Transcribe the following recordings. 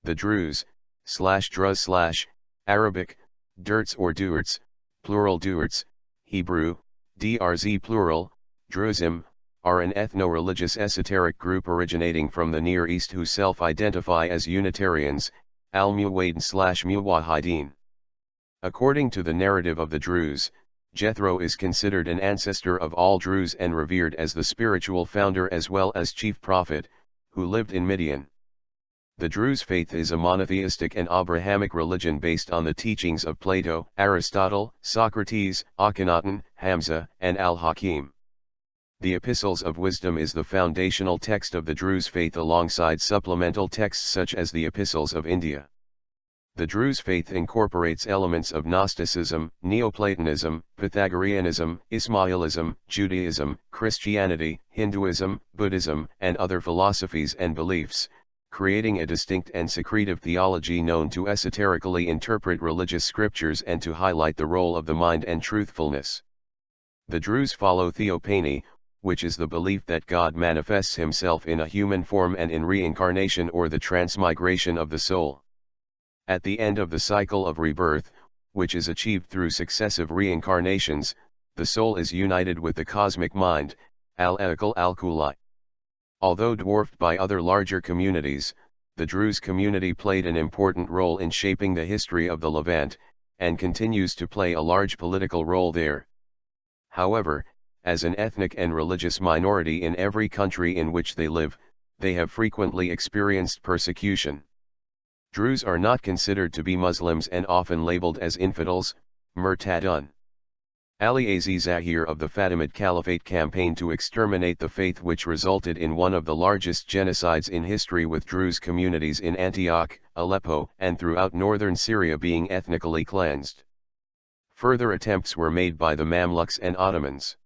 The Druze, /druз/ Arabic, derz or duerz, plural duerz, Hebrew, derzī plural, druzim, are an ethno-religious esoteric group originating from the Near East who self-identify as Unitarians, al-Muwahidin/Muwahidin. According to the narrative of the Druze, Jethro is considered an ancestor of all Druze and revered as the spiritual founder as well as chief prophet, who lived in Midian. The Druze faith is a monotheistic and Abrahamic religion based on the teachings of Plato, Aristotle, Socrates, Akhenaten, Hamza, and Al-Hakim. The Epistles of Wisdom is the foundational text of the Druze faith alongside supplemental texts such as the Epistles of India. The Druze faith incorporates elements of Gnosticism, Neoplatonism, Pythagoreanism, Ismailism, Judaism, Christianity, Hinduism, Buddhism, and other philosophies and beliefs, creating a distinct and secretive theology known to esoterically interpret religious scriptures and to highlight the role of the mind and truthfulness. The Druze follow theophany, which is the belief that God manifests himself in a human form and in reincarnation or the transmigration of the soul. At the end of the cycle of rebirth, which is achieved through successive reincarnations, the soul is united with the cosmic mind, al-Aql al-Kulli. Although dwarfed by other larger communities, the Druze community played an important role in shaping the history of the Levant, and continues to play a large political role there. However, as an ethnic and religious minority in every country in which they live, they have frequently experienced persecution. Druze are not considered to be Muslims and often labeled as infidels, murtadun. Ali Zahir of the Fatimid Caliphate campaigned to exterminate the faith, which resulted in one of the largest genocides in history, with Druze communities in Antioch, Aleppo, and throughout northern Syria being ethnically cleansed. Further attempts were made by the Mamluks and Ottomans.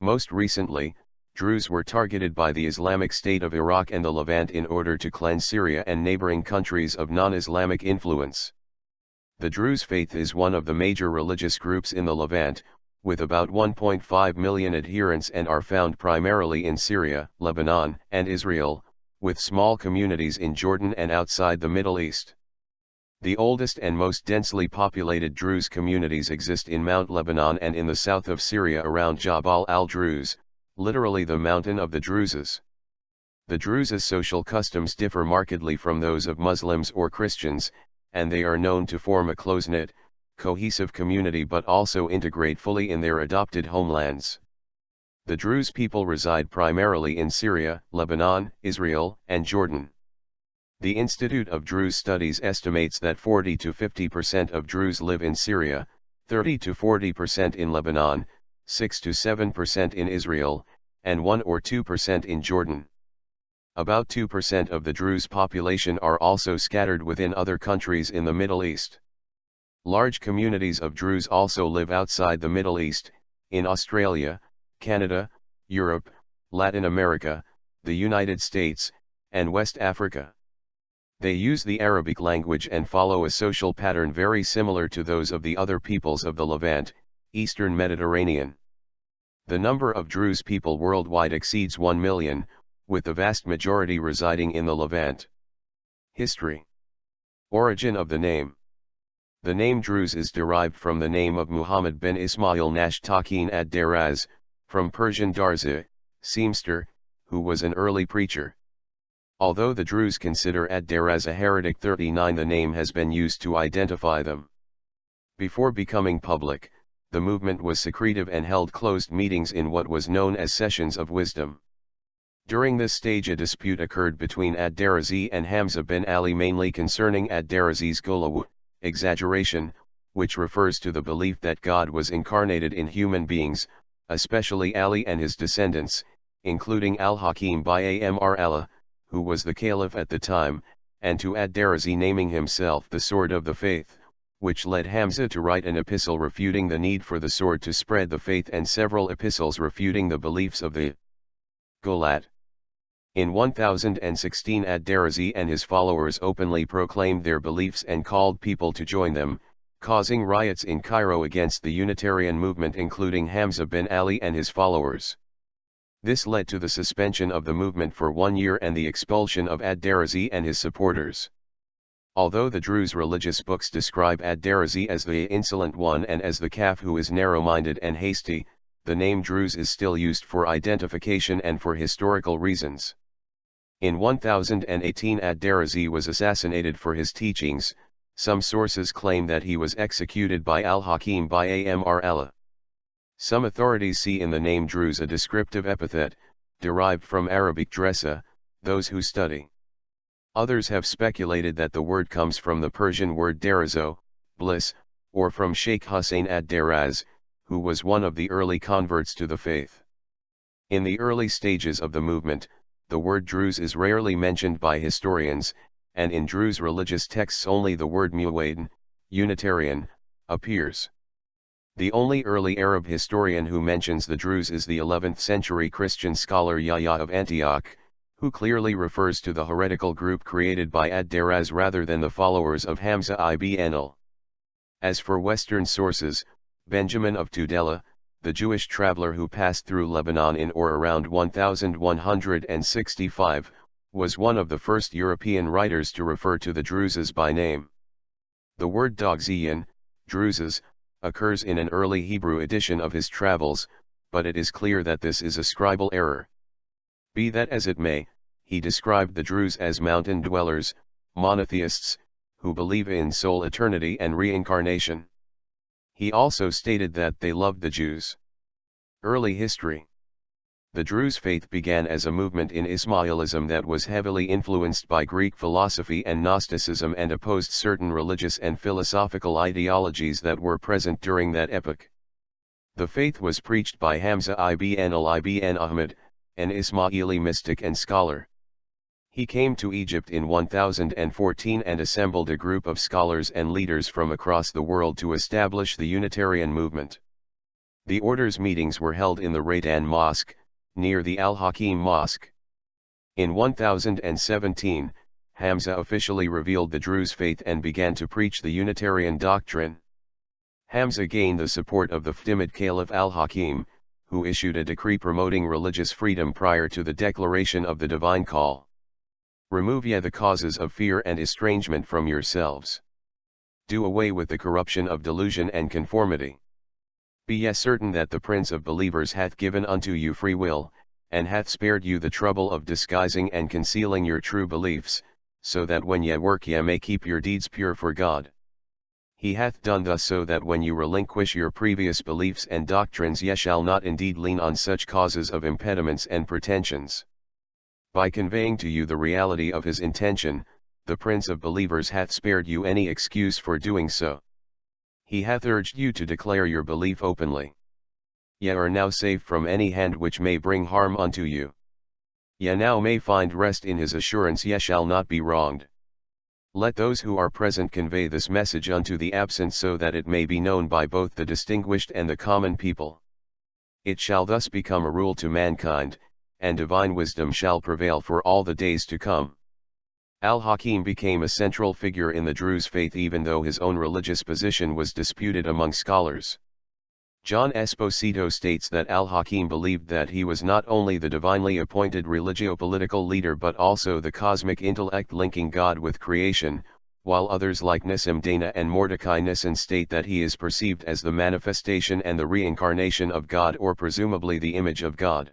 Most recently, Druze were targeted by the Islamic State of Iraq and the Levant in order to cleanse Syria and neighboring countries of non-Islamic influence. The Druze faith is one of the major religious groups in the Levant, with about 1.5 million adherents, and are found primarily in Syria, Lebanon, and Israel, with small communities in Jordan and outside the Middle East. The oldest and most densely populated Druze communities exist in Mount Lebanon and in the south of Syria around Jabal al-Druze, literally the mountain of the Druzes. The Druzes' social customs differ markedly from those of Muslims or Christians, and they are known to form a close-knit, cohesive community but also integrate fully in their adopted homelands. The Druze people reside primarily in Syria, Lebanon, Israel, and Jordan. The Institute of Druze Studies estimates that 40 to 50% of Druze live in Syria, 30 to 40% in Lebanon, 6 to 7% in Israel, and 1 or 2% in Jordan. About 2% of the Druze population are also scattered within other countries in the Middle East. Large communities of Druze also live outside the Middle East, in Australia, Canada, Europe, Latin America, the United States, and West Africa. They use the Arabic language and follow a social pattern very similar to those of the other peoples of the Levant, Eastern Mediterranean. The number of Druze people worldwide exceeds 1 million, with the vast majority residing in the Levant. History. Origin of the name. The name Druze is derived from the name of Muhammad bin Ismail Nashtakin ad-Deraz, from Persian darzi, seamster, who was an early preacher. Although the Druze consider ad-Deraz a heretic, 39 the name has been used to identify them. Before becoming public, the movement was secretive and held closed meetings in what was known as sessions of wisdom. During this stage a dispute occurred between ad-Derzī and Hamza bin Ali, mainly concerning ad-Derzī's gulaw, exaggeration, which refers to the belief that God was incarnated in human beings, especially Ali and his descendants, including al-Hakim by Amr Allah, who was the caliph at the time, and to ad-Derzī naming himself the sword of the faith, which led Hamza to write an epistle refuting the need for the sword to spread the faith and several epistles refuting the beliefs of the Gulat. In 1016 ad-Derzī and his followers openly proclaimed their beliefs and called people to join them, causing riots in Cairo against the Unitarian movement, including Hamza bin Ali and his followers. This led to the suspension of the movement for 1 year and the expulsion of ad-Derzī and his supporters. Although the Druze religious books describe ad-Derzī as the insolent one and as the calf who is narrow-minded and hasty, the name Druze is still used for identification and for historical reasons. In 1018 ad-Derzī was assassinated for his teachings. Some sources claim that he was executed by al-Hakim by Amr Allah. Some authorities see in the name Druze a descriptive epithet, derived from Arabic dresa, those who study. Others have speculated that the word comes from the Persian word derazo, bliss, or from Sheikh Hussein ad-Daraz, who was one of the early converts to the faith. In the early stages of the movement, the word Druze is rarely mentioned by historians, and in Druze religious texts only the word muwahid, Unitarian, appears. The only early Arab historian who mentions the Druze is the 11th century Christian scholar Yahya of Antioch, who clearly refers to the heretical group created by ad-Daraz rather than the followers of Hamza ibn al. As for Western sources, Benjamin of Tudela, the Jewish traveler who passed through Lebanon in or around 1165, was one of the first European writers to refer to the Druzes by name. The word dogzian, druzes, occurs in an early Hebrew edition of his travels, but it is clear that this is a scribal error. Be that as it may, he described the Druze as mountain dwellers, monotheists, who believe in soul eternity and reincarnation. He also stated that they loved the Jews. Early history. The Druze faith began as a movement in Ismailism that was heavily influenced by Greek philosophy and Gnosticism and opposed certain religious and philosophical ideologies that were present during that epoch. The faith was preached by Hamza ibn Ahmad, an Ismaili mystic and scholar. He came to Egypt in 1014 and assembled a group of scholars and leaders from across the world to establish the Unitarian movement. The order's meetings were held in the Raydan Mosque, near the Al-Hakim Mosque. In 1017, Hamza officially revealed the Druze faith and began to preach the Unitarian doctrine. Hamza gained the support of the Fatimid Caliph Al-Hakim, who issued a decree promoting religious freedom prior to the declaration of the divine call. Remove ye the causes of fear and estrangement from yourselves. Do away with the corruption of delusion and conformity. Be ye certain that the Prince of believers hath given unto you free will, and hath spared you the trouble of disguising and concealing your true beliefs, so that when ye work ye may keep your deeds pure for God. He hath done thus so that when you relinquish your previous beliefs and doctrines ye shall not indeed lean on such causes of impediments and pretensions. By conveying to you the reality of his intention, the Prince of believers hath spared you any excuse for doing so. He hath urged you to declare your belief openly. Ye are now safe from any hand which may bring harm unto you. Ye now may find rest in his assurance ye shall not be wronged. Let those who are present convey this message unto the absent so that it may be known by both the distinguished and the common people. It shall thus become a rule to mankind, and divine wisdom shall prevail for all the days to come. Al-Hakim became a central figure in the Druze faith even though his own religious position was disputed among scholars. John Esposito states that Al-Hakim believed that he was not only the divinely appointed religio-political leader but also the cosmic intellect linking God with creation, while others like Nissim Dana and Mordecai Nissen state that he is perceived as the manifestation and the reincarnation of God or presumably the image of God.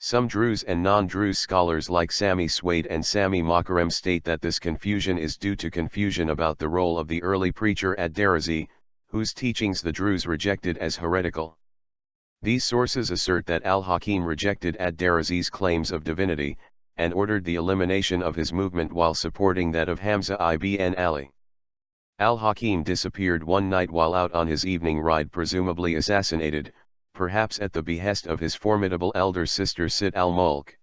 Some Druze and non-Druze scholars like Sami Swade and Sami Mokarem state that this confusion is due to confusion about the role of the early preacher ad-Derzī, whose teachings the Druze rejected as heretical. These sources assert that Al-Hakim rejected ad-Derzī's claims of divinity, and ordered the elimination of his movement while supporting that of Hamza ibn Ali. Al-Hakim disappeared one night while out on his evening ride, presumably assassinated, perhaps at the behest of his formidable elder sister Sit al-Mulk.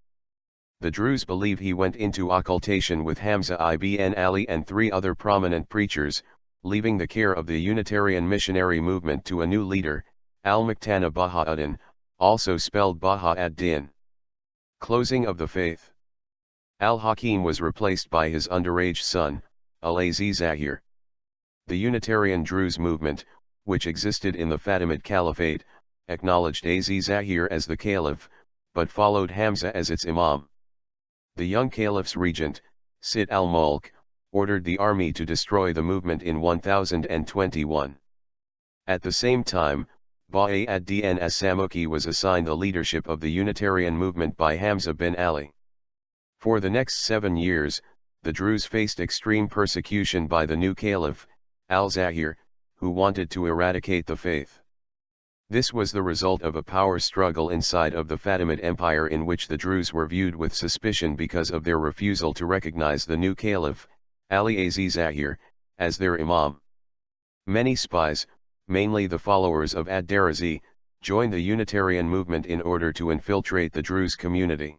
The Druze believe he went into occultation with Hamza ibn Ali and 3 other prominent preachers, leaving the care of the Unitarian missionary movement to a new leader, al-Muqtana Baha'uddin, also spelled Baha-ad-Din. Closing of the faith. Al-Hakim was replaced by his underage son, Al-Aziz Zahir. The Unitarian Druze movement, which existed in the Fatimid Caliphate, acknowledged Aziz Zahir as the caliph, but followed Hamza as its imam. The young caliph's regent, Sit al-Mulk, ordered the army to destroy the movement in 1021. At the same time, Ba'a ad-Din as-Samuki was assigned the leadership of the Unitarian movement by Hamza bin Ali. For the next 7 years, the Druze faced extreme persecution by the new caliph, al-Zahir, who wanted to eradicate the faith. This was the result of a power struggle inside of the Fatimid Empire in which the Druze were viewed with suspicion because of their refusal to recognize the new caliph, Ali Aziz Zahir, as their imam. Many spies, mainly the followers of ad-Derzī, joined the Unitarian movement in order to infiltrate the Druze community.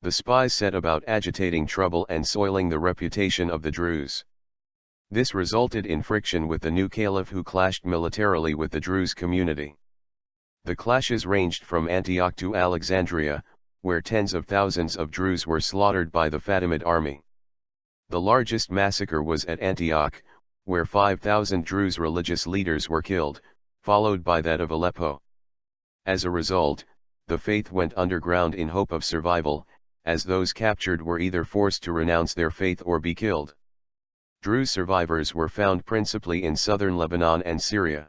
The spies set about agitating trouble and soiling the reputation of the Druze. This resulted in friction with the new caliph who clashed militarily with the Druze community. The clashes ranged from Antioch to Alexandria, where tens of thousands of Druze were slaughtered by the Fatimid army. The largest massacre was at Antioch, where 5,000 Druze religious leaders were killed, followed by that of Aleppo. As a result, the faith went underground in hope of survival, as those captured were either forced to renounce their faith or be killed. Druze survivors were found principally in southern Lebanon and Syria.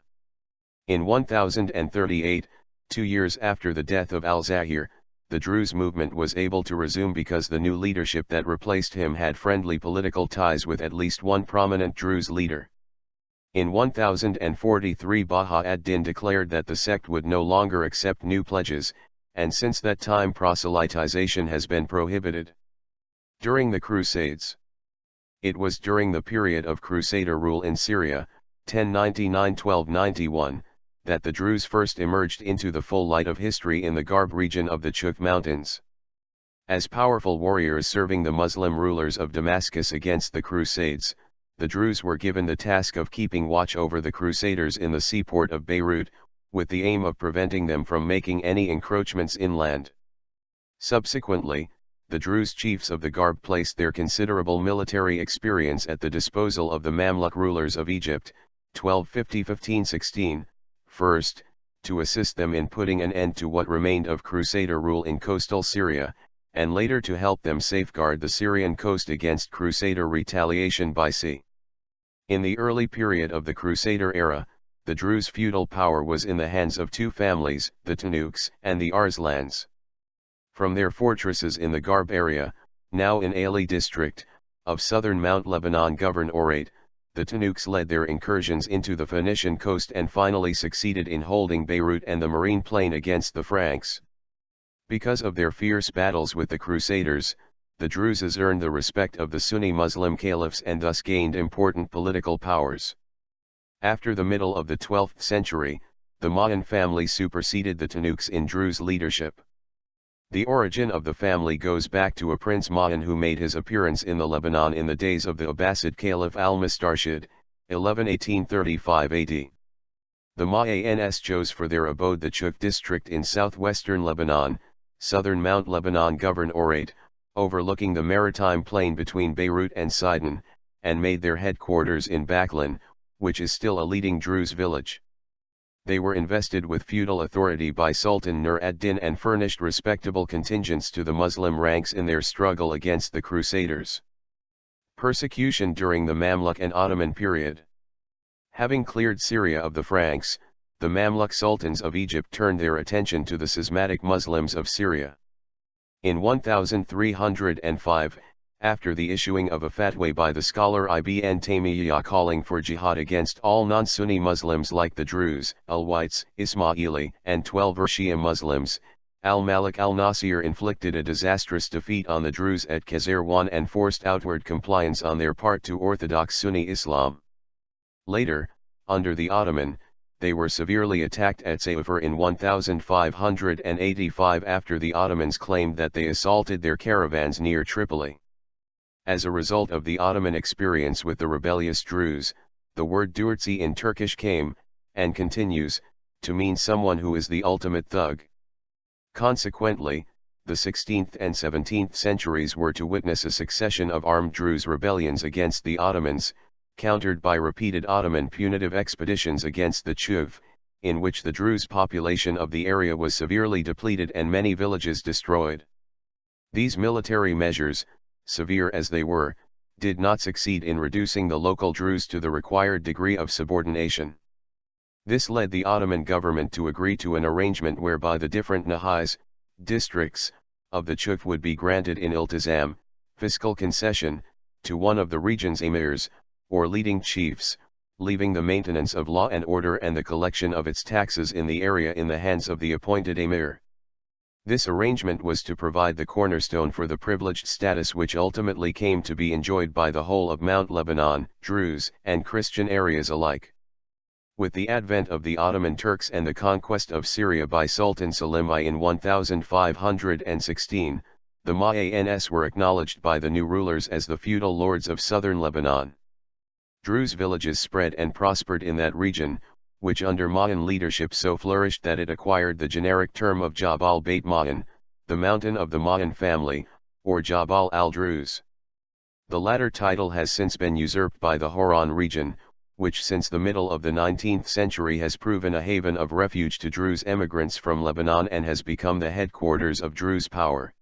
In 1038, 2 years after the death of al-Zahir, the Druze movement was able to resume because the new leadership that replaced him had friendly political ties with at least one prominent Druze leader. In 1043 Baha ad-Din declared that the sect would no longer accept new pledges, and since that time proselytization has been prohibited. During the Crusades. It was during the period of Crusader rule in Syria, 1099–1291, that the Druze first emerged into the full light of history in the Garb region of the Chuk Mountains. As powerful warriors serving the Muslim rulers of Damascus against the Crusades, the Druze were given the task of keeping watch over the Crusaders in the seaport of Beirut, with the aim of preventing them from making any encroachments inland. Subsequently, the Druze chiefs of the Garb placed their considerable military experience at the disposal of the Mamluk rulers of Egypt, 1250–1516, first, to assist them in putting an end to what remained of Crusader rule in coastal Syria, and later to help them safeguard the Syrian coast against Crusader retaliation by sea. In the early period of the Crusader era, the Druze feudal power was in the hands of two families, the Tanuks and the Arslans. From their fortresses in the Garb area, now in Ali district, of southern Mount Lebanon Governorate, the Tanuks led their incursions into the Phoenician coast and finally succeeded in holding Beirut and the Marine Plain against the Franks. Because of their fierce battles with the Crusaders, the Druzes earned the respect of the Sunni Muslim caliphs and thus gained important political powers. After the middle of the 12th century, the Ma'an family superseded the Tanuks in Druze leadership. The origin of the family goes back to a Prince Ma'an who made his appearance in the Lebanon in the days of the Abbasid Caliph al-Mustarshid, 11–1835 AD. The Ma'ans chose for their abode the Chuk district in southwestern Lebanon, southern Mount Lebanon Governorate, overlooking the maritime plain between Beirut and Sidon, and made their headquarters in Baklan, which is still a leading Druze village. They were invested with feudal authority by Sultan Nur ad-Din and furnished respectable contingents to the Muslim ranks in their struggle against the Crusaders. Persecution during the Mamluk and Ottoman period. Having cleared Syria of the Franks, the Mamluk sultans of Egypt turned their attention to the schismatic Muslims of Syria. In 1305, after the issuing of a fatwa by the scholar Ibn Taymiyyah calling for jihad against all non-Sunni Muslims like the Druze, Alawites, Ismaili, and 12 Shia Muslims, al-Malik al-Nasir inflicted a disastrous defeat on the Druze at Khazarwan and forced outward compliance on their part to Orthodox Sunni Islam. Later, under the Ottoman, they were severely attacked at Sayfur in 1585 after the Ottomans claimed that they assaulted their caravans near Tripoli. As a result of the Ottoman experience with the rebellious Druze, the word durzī in Turkish came, and continues, to mean someone who is the ultimate thug. Consequently, the 16th and 17th centuries were to witness a succession of armed Druze rebellions against the Ottomans, countered by repeated Ottoman punitive expeditions against the Chuv, in which the Druze population of the area was severely depleted and many villages destroyed. These military measures, severe as they were, did not succeed in reducing the local Druze to the required degree of subordination. This led the Ottoman government to agree to an arrangement whereby the different nahais, districts, of the Chuf would be granted in iltizam, fiscal concession, to one of the region's emirs, or leading chiefs, leaving the maintenance of law and order and the collection of its taxes in the area in the hands of the appointed emir. This arrangement was to provide the cornerstone for the privileged status which ultimately came to be enjoyed by the whole of Mount Lebanon, Druze, and Christian areas alike. With the advent of the Ottoman Turks and the conquest of Syria by Sultan Selim I in 1516, the Ma'ans were acknowledged by the new rulers as the feudal lords of southern Lebanon. Druze villages spread and prospered in that region, which under Ma'an leadership so flourished that it acquired the generic term of Jabal Beit Ma'an, the mountain of the Ma'an family, or Jabal al-Druz. The latter title has since been usurped by the Hauran region, which since the middle of the 19th century has proven a haven of refuge to Druze emigrants from Lebanon and has become the headquarters of Druze power.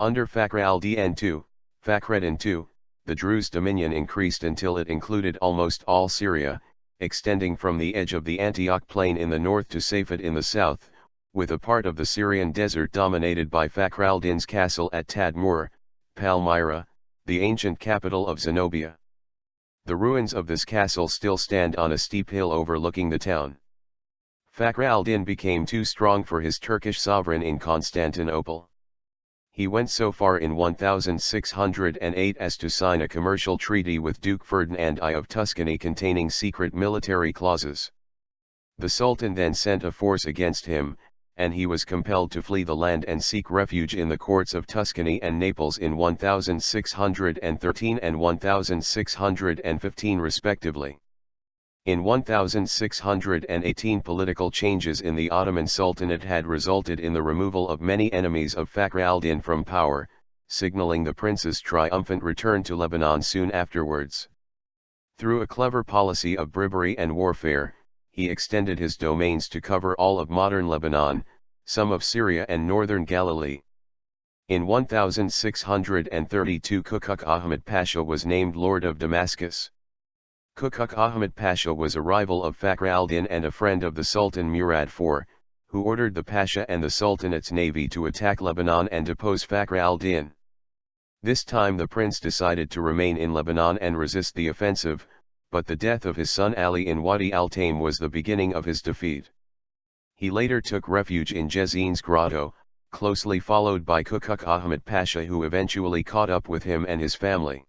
Under Fakhr al-Din II, Fakhreddin II, the Druze dominion increased until it included almost all Syria, extending from the edge of the Antioch plain in the north to Safed in the south, with a part of the Syrian desert dominated by Fakhr al-Din's castle at Tadmur, Palmyra, the ancient capital of Zenobia. The ruins of this castle still stand on a steep hill overlooking the town. Fakhr al-Din became too strong for his Turkish sovereign in Constantinople. He went so far in 1608 as to sign a commercial treaty with Duke Ferdinand I of Tuscany containing secret military clauses. The Sultan then sent a force against him, and he was compelled to flee the land and seek refuge in the courts of Tuscany and Naples in 1613 and 1615 respectively. In 1618 political changes in the Ottoman Sultanate had resulted in the removal of many enemies of Fakhr al-Din from power, signaling the prince's triumphant return to Lebanon soon afterwards. Through a clever policy of bribery and warfare, he extended his domains to cover all of modern Lebanon, some of Syria and northern Galilee. In 1632 Kukuk Ahmed Pasha was named Lord of Damascus. Kukuk Ahmed Pasha was a rival of Fakhr al-Din and a friend of the Sultan Murad IV, who ordered the Pasha and the Sultanate's navy to attack Lebanon and depose Fakhr al-Din. This time the prince decided to remain in Lebanon and resist the offensive, but the death of his son Ali in Wadi al-Taim was the beginning of his defeat. He later took refuge in Jezin's grotto, closely followed by Kukuk Ahmed Pasha, who eventually caught up with him and his family.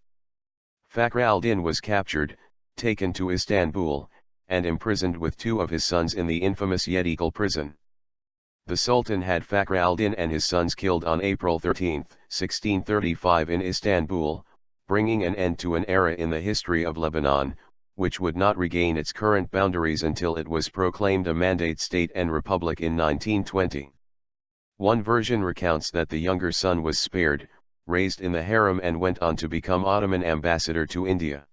Fakhr al-Din was captured, taken to Istanbul, and imprisoned with two of his sons in the infamous Yedikul prison. The Sultan had Fakhr al-Din and his sons killed on April 13, 1635 in Istanbul, bringing an end to an era in the history of Lebanon, which would not regain its current boundaries until it was proclaimed a mandate state and republic in 1920. One version recounts that the younger son was spared, raised in the harem and went on to become Ottoman ambassador to India.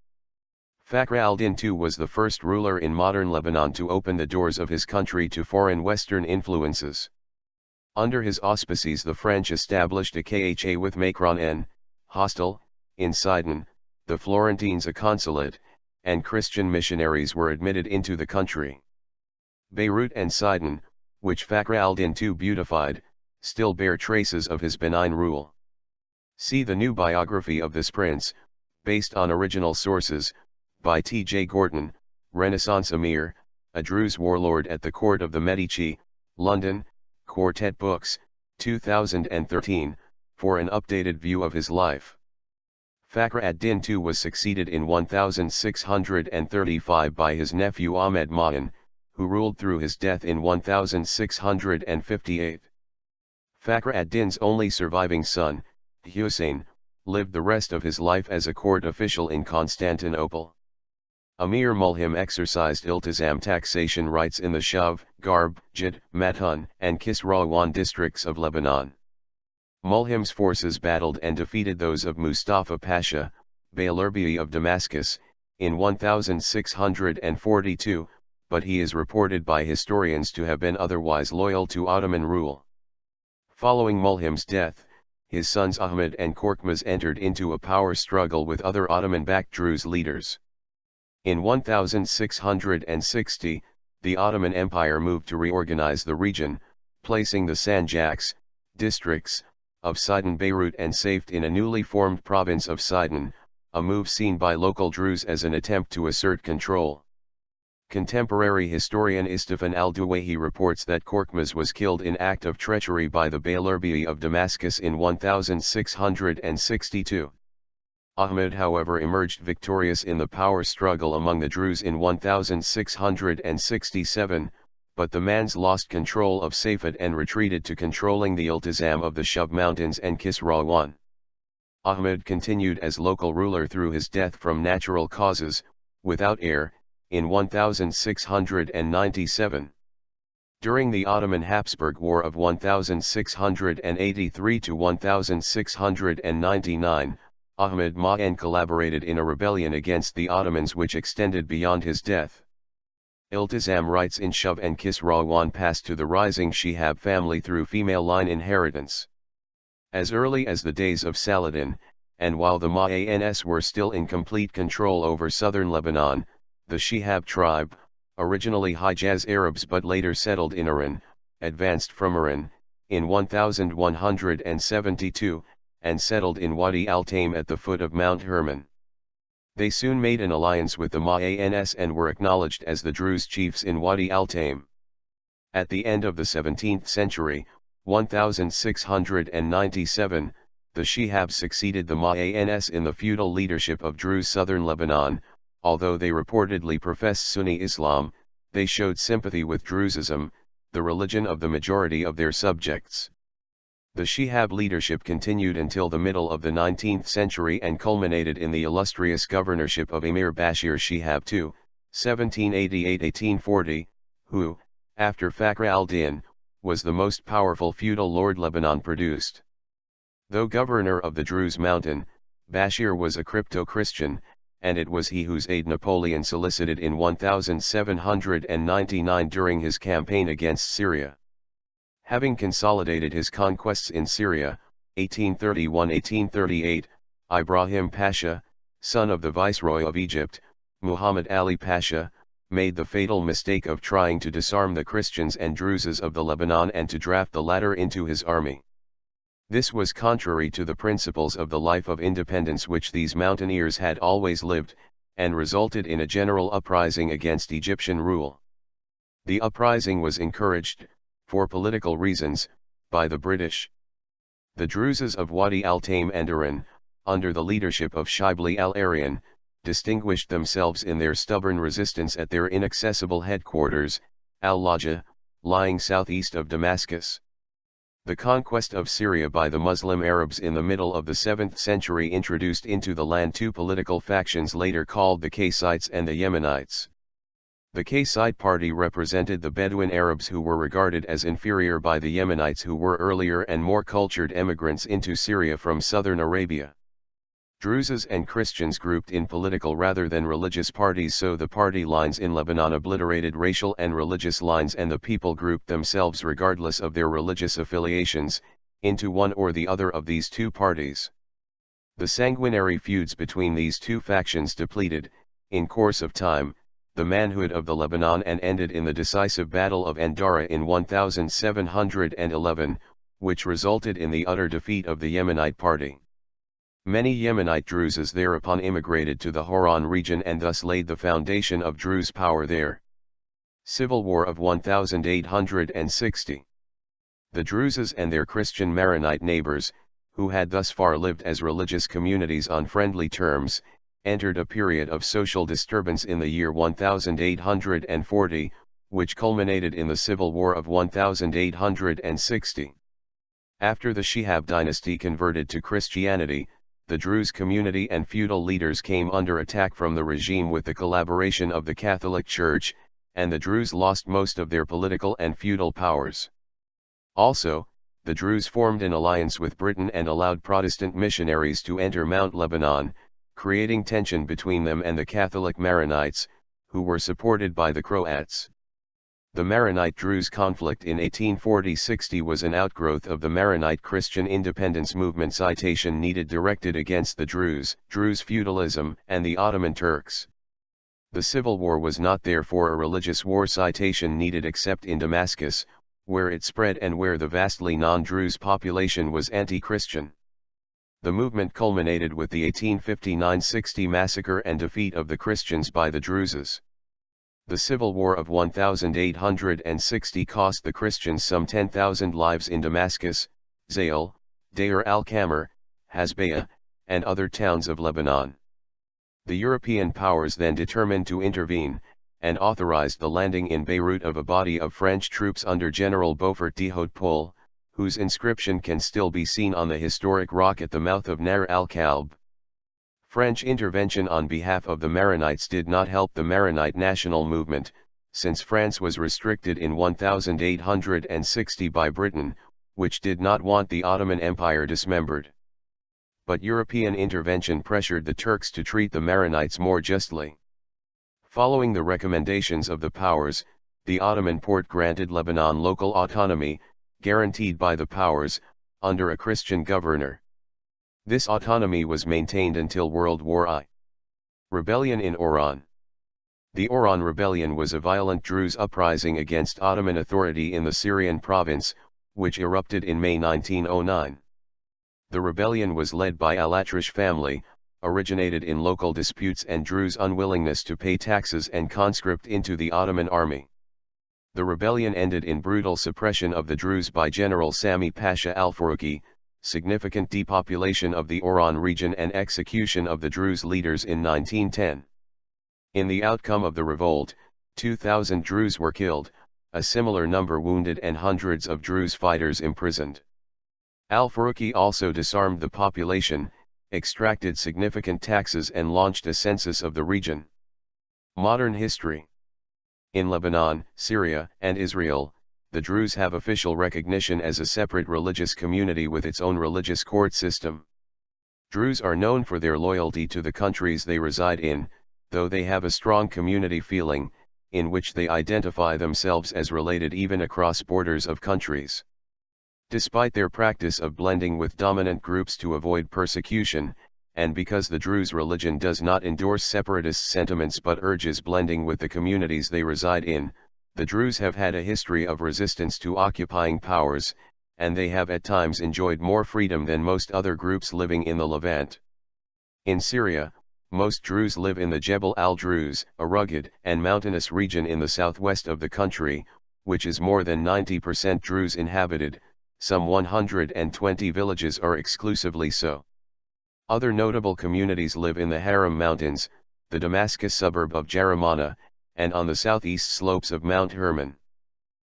Fakhr al-Din II was the first ruler in modern Lebanon to open the doors of his country to foreign Western influences. Under his auspices the French established a Kha with Macron en hostel, in Sidon, the Florentines a consulate, and Christian missionaries were admitted into the country. Beirut and Sidon, which Fakhr al-Din II beautified, still bear traces of his benign rule. See the new biography of this prince, based on original sources, by T. J. Gorton, Renaissance Emir, a Druze warlord at the court of the Medici, London, Quartet Books, 2013, for an updated view of his life. Fakhr ad-Din II was succeeded in 1635 by his nephew Ahmed Ma'an, who ruled through his death in 1658. Fakhr ad-Din's only surviving son, Hussein, lived the rest of his life as a court official in Constantinople. Amir Mulhim exercised iltizam taxation rights in the Shuv, Garb, Jid, Matun, and Kisrawan districts of Lebanon. Mulhim's forces battled and defeated those of Mustafa Pasha, Beylerbeyi of Damascus, in 1642, but he is reported by historians to have been otherwise loyal to Ottoman rule. Following Mulhim's death, his sons Ahmed and Korkmaz entered into a power struggle with other Ottoman-backed Druze leaders. In 1660, the Ottoman Empire moved to reorganize the region, placing the Sanjaks, districts, of Sidon, Beirut and Safed in a newly formed province of Sidon, a move seen by local Druze as an attempt to assert control. Contemporary historian Istefan al-Duwayhi reports that Korkmaz was killed in act of treachery by the Beylerbeyi of Damascus in 1662. Ahmed however emerged victorious in the power struggle among the Druze in 1667, but the Mans lost control of Safed and retreated to controlling the Iltizam of the Shub Mountains and Kisrawan. Ahmed continued as local ruler through his death from natural causes, without heir, in 1697. During the Ottoman-Habsburg War of 1683 to 1699, Ahmed Ma'an collaborated in a rebellion against the Ottomans which extended beyond his death. Iltizam rights in Shub and Kisrawan passed to the rising Shihab family through female line inheritance. As early as the days of Saladin, and while the Ma'ans were still in complete control over southern Lebanon, the Shihab tribe, originally Hijaz Arabs but later settled in Iran, advanced from Iran, in 1172, and settled in Wadi al-Taim at the foot of Mount Hermon. They soon made an alliance with the Ma'ans and were acknowledged as the Druze chiefs in Wadi al-Taim. At the end of the 17th century, 1697, the Shihab succeeded the Ma'ans in the feudal leadership of Druze southern Lebanon. Although they reportedly professed Sunni Islam, they showed sympathy with Druzism, the religion of the majority of their subjects. The Shihab leadership continued until the middle of the 19th century and culminated in the illustrious governorship of Emir Bashir Shihab II, 1788-1840, who, after Fakhr al-Din, was the most powerful feudal lord Lebanon produced. Though governor of the Druze mountain, Bashir was a crypto-Christian, and it was he whose aid Napoleon solicited in 1799 during his campaign against Syria. Having consolidated his conquests in Syria, 1831-1838, Ibrahim Pasha, son of the Viceroy of Egypt, Muhammad Ali Pasha, made the fatal mistake of trying to disarm the Christians and Druzes of the Lebanon and to draft the latter into his army. This was contrary to the principles of the life of independence which these mountaineers had always lived, and resulted in a general uprising against Egyptian rule. The uprising was encouraged, for political reasons, by the British. The Druzes of Wadi al-Taim and Iran, under the leadership of Shibli al-Aryan, distinguished themselves in their stubborn resistance at their inaccessible headquarters, al-Lajah, lying southeast of Damascus. The conquest of Syria by the Muslim Arabs in the middle of the 7th century introduced into the land two political factions later called the Qaysites and the Yemenites. The Qaysite party represented the Bedouin Arabs who were regarded as inferior by the Yemenites who were earlier and more cultured emigrants into Syria from southern Arabia. Druzes and Christians grouped in political rather than religious parties, so the party lines in Lebanon obliterated racial and religious lines and the people grouped themselves regardless of their religious affiliations, into one or the other of these two parties. The sanguinary feuds between these two factions depleted, in course of time, the manhood of the Lebanon and ended in the decisive Battle of Andara in 1711, which resulted in the utter defeat of the Yemenite party. Many Yemenite Druzes thereupon immigrated to the Hauran region and thus laid the foundation of Druze power there. Civil War of 1860. The Druzes and their Christian Maronite neighbors, who had thus far lived as religious communities on friendly terms, entered a period of social disturbance in the year 1840, which culminated in the Civil War of 1860. After the Shihab dynasty converted to Christianity, the Druze community and feudal leaders came under attack from the regime with the collaboration of the Catholic Church, and the Druze lost most of their political and feudal powers. Also, the Druze formed an alliance with Britain and allowed Protestant missionaries to enter Mount Lebanon, creating tension between them and the Catholic Maronites, who were supported by the Croats. The Maronite-Druze conflict in 1840-60 was an outgrowth of the Maronite Christian independence movement. Citation needed directed against the Druze feudalism, and the Ottoman Turks. The civil war was not therefore a religious war. Citation needed except in Damascus, where it spread and where the vastly non-Druze population was anti-Christian. The movement culminated with the 1859-60 massacre and defeat of the Christians by the Druzes. The civil war of 1860 cost the Christians some 10,000 lives in Damascus, Zail, Deir al-Qamar, Hasbaya, and other towns of Lebanon. The European powers then determined to intervene, and authorized the landing in Beirut of a body of French troops under General Beaufort de Hautpoul, whose inscription can still be seen on the historic rock at the mouth of Nahr al-Kalb. French intervention on behalf of the Maronites did not help the Maronite national movement, since France was restricted in 1860 by Britain, which did not want the Ottoman Empire dismembered. But European intervention pressured the Turks to treat the Maronites more justly. Following the recommendations of the powers, the Ottoman Porte granted Lebanon local autonomy, guaranteed by the powers, under a Christian governor. This autonomy was maintained until World War I. Rebellion in Oran. The Oran Rebellion was a violent Druze uprising against Ottoman authority in the Syrian province, which erupted in May 1909. The rebellion was led by al-Atrash family, originated in local disputes and Druze unwillingness to pay taxes and conscript into the Ottoman army. The rebellion ended in brutal suppression of the Druze by General Sami Pasha al-Faruqi, significant depopulation of the Oran region and execution of the Druze leaders in 1910. In the outcome of the revolt, 2,000 Druze were killed, a similar number wounded and hundreds of Druze fighters imprisoned. Al-Faruqi also disarmed the population, extracted significant taxes and launched a census of the region. Modern history. In Lebanon, Syria, and Israel, the Druze have official recognition as a separate religious community with its own religious court system. Druze are known for their loyalty to the countries they reside in, though they have a strong community feeling, in which they identify themselves as related even across borders of countries. Despite their practice of blending with dominant groups to avoid persecution, and because the Druze religion does not endorse separatist sentiments but urges blending with the communities they reside in, the Druze have had a history of resistance to occupying powers, and they have at times enjoyed more freedom than most other groups living in the Levant. In Syria, most Druze live in the Jebel al-Druze, a rugged and mountainous region in the southwest of the country, which is more than 90% Druze inhabited. Some 120 villages are exclusively so. Other notable communities live in the Haram Mountains, the Damascus suburb of Jaramana, and on the southeast slopes of Mount Hermon.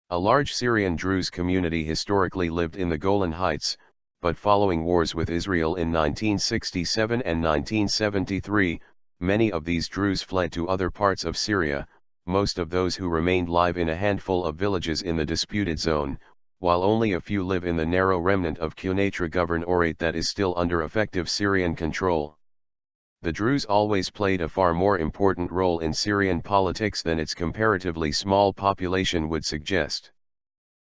A large Syrian Druze community historically lived in the Golan Heights, but following wars with Israel in 1967 and 1973, many of these Druze fled to other parts of Syria, most of those who remained live in a handful of villages in the disputed zone, while only a few live in the narrow remnant of Quneitra governorate that is still under effective Syrian control. The Druze always played a far more important role in Syrian politics than its comparatively small population would suggest.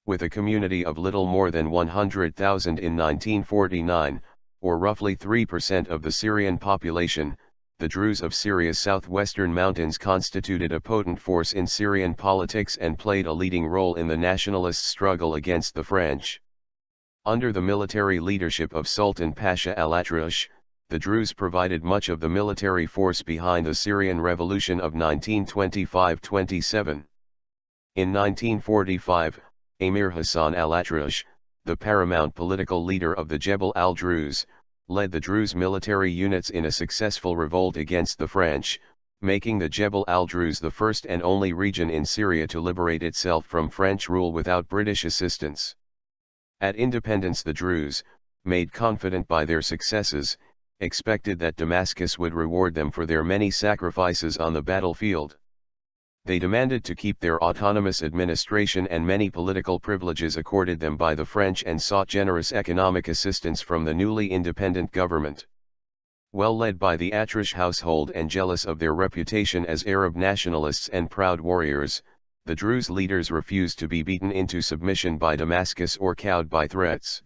With a community of little more than 100,000 in 1949, or roughly 3% of the Syrian population, the Druze of Syria's southwestern mountains constituted a potent force in Syrian politics and played a leading role in the nationalist struggle against the French. Under the military leadership of Sultan Pasha al-Atrash, the Druze provided much of the military force behind the Syrian Revolution of 1925-27. In 1945, Emir Hassan al-Atrash, the paramount political leader of the Jebel al-Druze, led the Druze military units in a successful revolt against the French, making the Jebel al-Druze the first and only region in Syria to liberate itself from French rule without British assistance. At independence, the Druze, made confident by their successes, expected that Damascus would reward them for their many sacrifices on the battlefield. They demanded to keep their autonomous administration and many political privileges accorded them by the French and sought generous economic assistance from the newly independent government. Well led by the Atrash household and jealous of their reputation as Arab nationalists and proud warriors, the Druze leaders refused to be beaten into submission by Damascus or cowed by threats.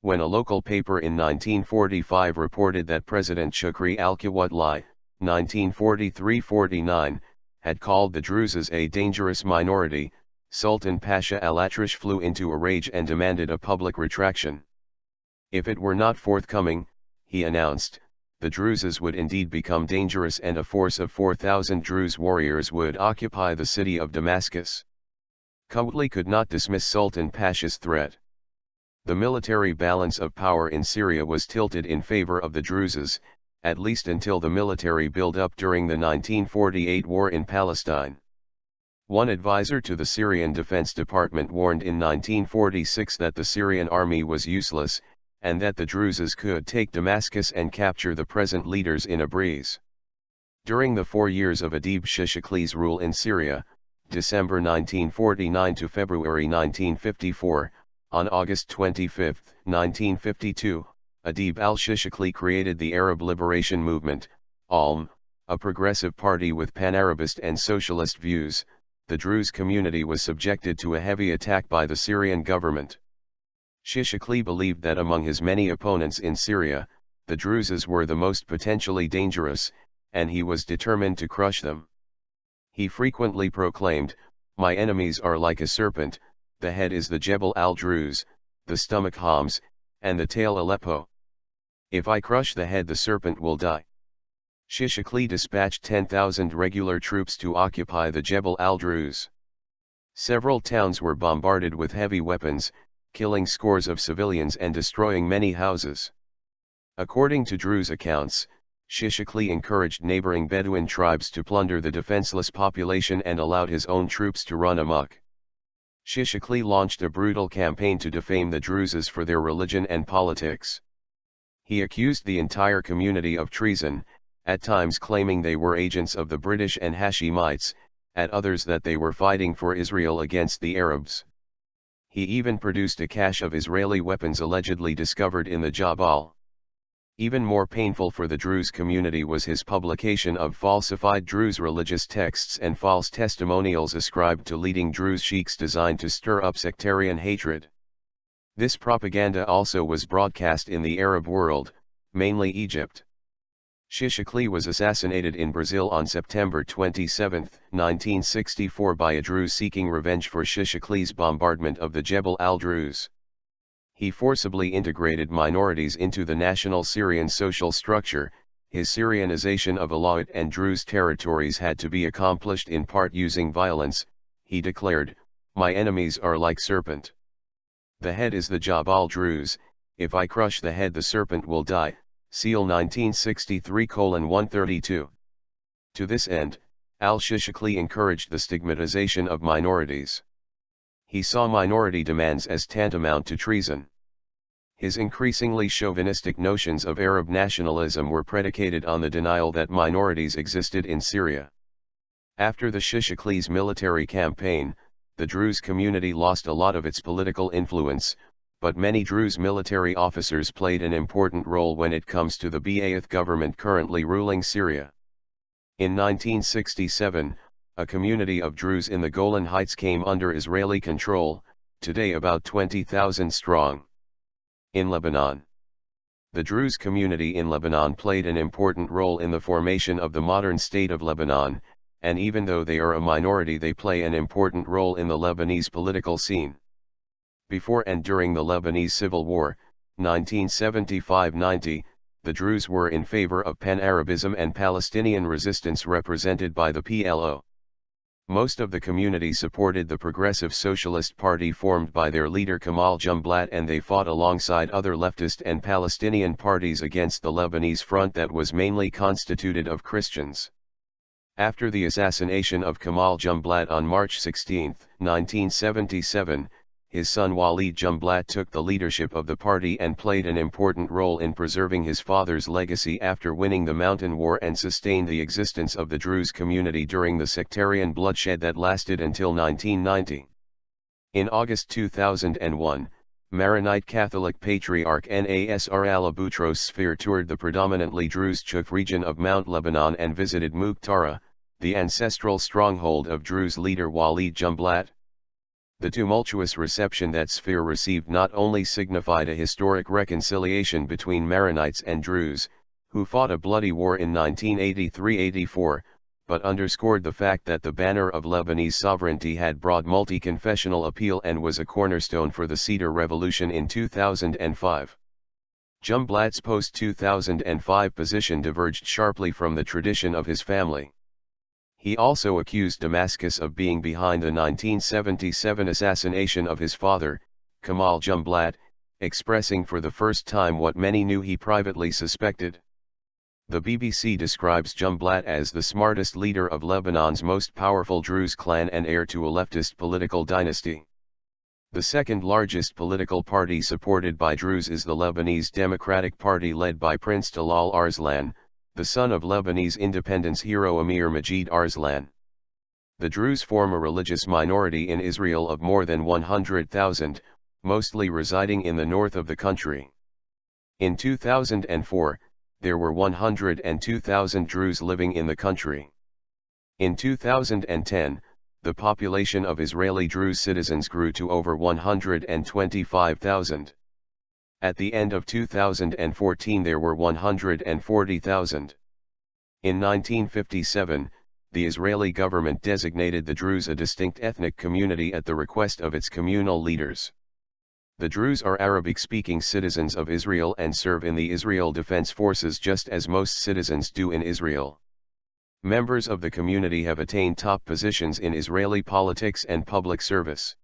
When a local paper in 1945 reported that President Shukri al-Quwwatli, 1943-49, had called the Druzes a dangerous minority, Sultan Pasha al-Atrash flew into a rage and demanded a public retraction. If it were not forthcoming, he announced, the Druzes would indeed become dangerous and a force of 4,000 Druze warriors would occupy the city of Damascus. Quwwatli could not dismiss Sultan Pasha's threat. The military balance of power in Syria was tilted in favor of the Druzes, at least until the military build-up during the 1948 war in Palestine. One advisor to the Syrian Defense Department warned in 1946 that the Syrian army was useless, and that the Druzes could take Damascus and capture the present leaders in a breeze. During the 4 years of Adib Shishakli's rule in Syria, December 1949 to February 1954, on August 25, 1952, Adib al-Shishakli created the Arab Liberation Movement, ALM, a progressive party with pan-Arabist and socialist views. The Druze community was subjected to a heavy attack by the Syrian government. Shishakli believed that among his many opponents in Syria, the Druzes were the most potentially dangerous, and he was determined to crush them. He frequently proclaimed, "My enemies are like a serpent, the head is the Jebel al-Druz, the stomach Homs, and the tail Aleppo. If I crush the head the serpent will die." Shishakli dispatched 10,000 regular troops to occupy the Jebel al-Druz. Several towns were bombarded with heavy weapons, killing scores of civilians and destroying many houses. According to Druze accounts, Shishakli encouraged neighboring Bedouin tribes to plunder the defenseless population and allowed his own troops to run amok. Shishakli launched a brutal campaign to defame the Druzes for their religion and politics. He accused the entire community of treason, at times claiming they were agents of the British and Hashemites, at others that they were fighting for Israel against the Arabs. He even produced a cache of Israeli weapons allegedly discovered in the Jabal. Even more painful for the Druze community was his publication of falsified Druze religious texts and false testimonials ascribed to leading Druze sheikhs designed to stir up sectarian hatred. This propaganda also was broadcast in the Arab world, mainly Egypt. Shishakli was assassinated in Brazil on September 27, 1964 by a Druze seeking revenge for Shishakli's bombardment of the Jebel al-Druz. He forcibly integrated minorities into the national Syrian social structure. His Syrianization of Alawite and Druze territories had to be accomplished in part using violence. He declared, "My enemies are like serpent. The head is the Jabal Druz, if I crush the head the serpent will die." Seal 1963:132. To this end, al-Shishakli encouraged the stigmatization of minorities. He saw minority demands as tantamount to treason. His increasingly chauvinistic notions of Arab nationalism were predicated on the denial that minorities existed in Syria. After the Shishakli's military campaign, the Druze community lost a lot of its political influence, but many Druze military officers played an important role when it comes to the Ba'ath government currently ruling Syria. In 1967, a community of Druze in the Golan Heights came under Israeli control, today about 20,000 strong. In Lebanon, the Druze community in Lebanon played an important role in the formation of the modern state of Lebanon, and even though they are a minority they play an important role in the Lebanese political scene. Before and during the Lebanese Civil War, 1975-90, the Druze were in favor of pan-Arabism and Palestinian resistance represented by the PLO. Most of the community supported the Progressive Socialist Party formed by their leader Kamal Jumblat, and they fought alongside other leftist and Palestinian parties against the Lebanese front that was mainly constituted of Christians. After the assassination of Kamal Jumblat on March 16, 1977, his son Walid Jumblat took the leadership of the party and played an important role in preserving his father's legacy after winning the Mountain War and sustained the existence of the Druze community during the sectarian bloodshed that lasted until 1990. In August 2001, Maronite Catholic Patriarch Nasr al-Boutros Sphere toured the predominantly Druze Chuk region of Mount Lebanon and visited Muqtara, the ancestral stronghold of Druze leader Walid Jumblat. The tumultuous reception that sphere received not only signified a historic reconciliation between Maronites and Druze, who fought a bloody war in 1983-84, but underscored the fact that the banner of Lebanese sovereignty had broad multi-confessional appeal and was a cornerstone for the Cedar Revolution in 2005. Jumblat's post-2005 position diverged sharply from the tradition of his family. He also accused Damascus of being behind the 1977 assassination of his father, Kamal Jumblat, expressing for the first time what many knew he privately suspected. The BBC describes Jumblat as the smartest leader of Lebanon's most powerful Druze clan and heir to a leftist political dynasty. The second largest political party supported by Druze is the Lebanese Democratic Party led by Prince Talal Arslan, the son of Lebanese independence hero Amir Majid Arslan. The Druze form a religious minority in Israel of more than 100,000, mostly residing in the north of the country. In 2004, there were 102,000 Druze living in the country. In 2010, the population of Israeli Druze citizens grew to over 125,000. At the end of 2014 there were 140,000. In 1957, the Israeli government designated the Druze a distinct ethnic community at the request of its communal leaders. The Druze are Arabic-speaking citizens of Israel and serve in the Israel Defense Forces just as most citizens do in Israel. Members of the community have attained top positions in Israeli politics and public service.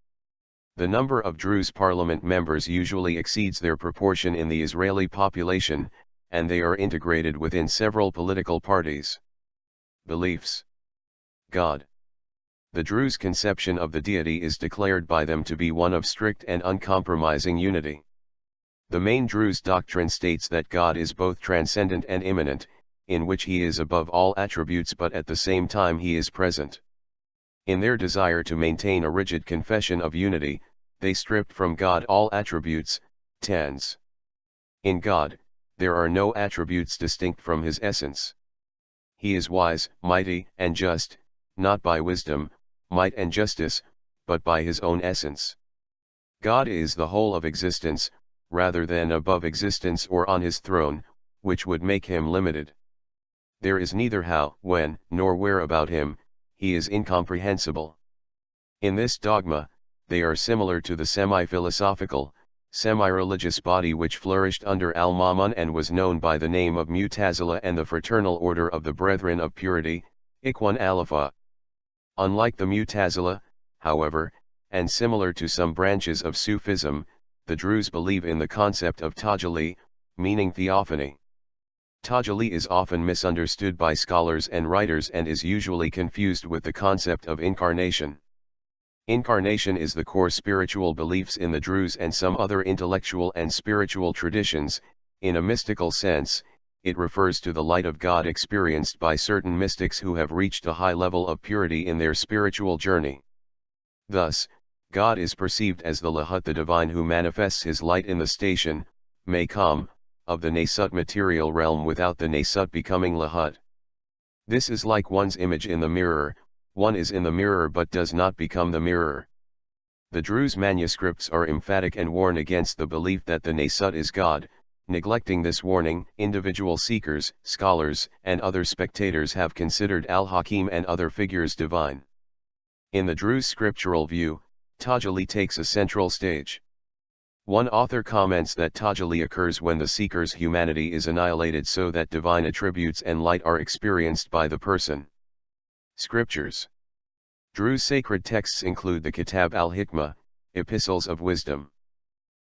The number of Druze parliament members usually exceeds their proportion in the Israeli population, and they are integrated within several political parties. Beliefs. God. The Druze conception of the deity is declared by them to be one of strict and uncompromising unity. The main Druze doctrine states that God is both transcendent and immanent, in which he is above all attributes but at the same time he is present. In their desire to maintain a rigid confession of unity, they stripped from God all attributes, tens. In God, there are no attributes distinct from his essence. He is wise, mighty, and just, not by wisdom, might and justice, but by his own essence. God is the whole of existence, rather than above existence or on his throne, which would make him limited. There is neither how, when, nor where about him, he is incomprehensible. In this dogma, they are similar to the semi-philosophical, semi-religious body which flourished under al-Ma'mun and was known by the name of Mu'tazila and the Fraternal Order of the Brethren of Purity, Ikhwan Alifa. Unlike the Mu'tazila, however, and similar to some branches of Sufism, the Druze believe in the concept of tajalli, meaning theophany. Tajalli is often misunderstood by scholars and writers and is usually confused with the concept of incarnation. Incarnation is the core spiritual beliefs in the Druze and some other intellectual and spiritual traditions. In a mystical sense, it refers to the light of God experienced by certain mystics who have reached a high level of purity in their spiritual journey. Thus, God is perceived as the Lahut, the divine who manifests his light in the station, Maqam, of the Nasut material realm without the Nasut becoming Lahut. This is like one's image in the mirror. One is in the mirror but does not become the mirror. The Druze manuscripts are emphatic and warn against the belief that the Nasut is God. Neglecting this warning, individual seekers, scholars, and other spectators have considered al-Hakim and other figures divine. In the Druze scriptural view, tajalli takes a central stage. One author comments that tajalli occurs when the seeker's humanity is annihilated so that divine attributes and light are experienced by the person. Scriptures. Druze sacred texts include the Kitab al-Hikmah, Epistles of Wisdom.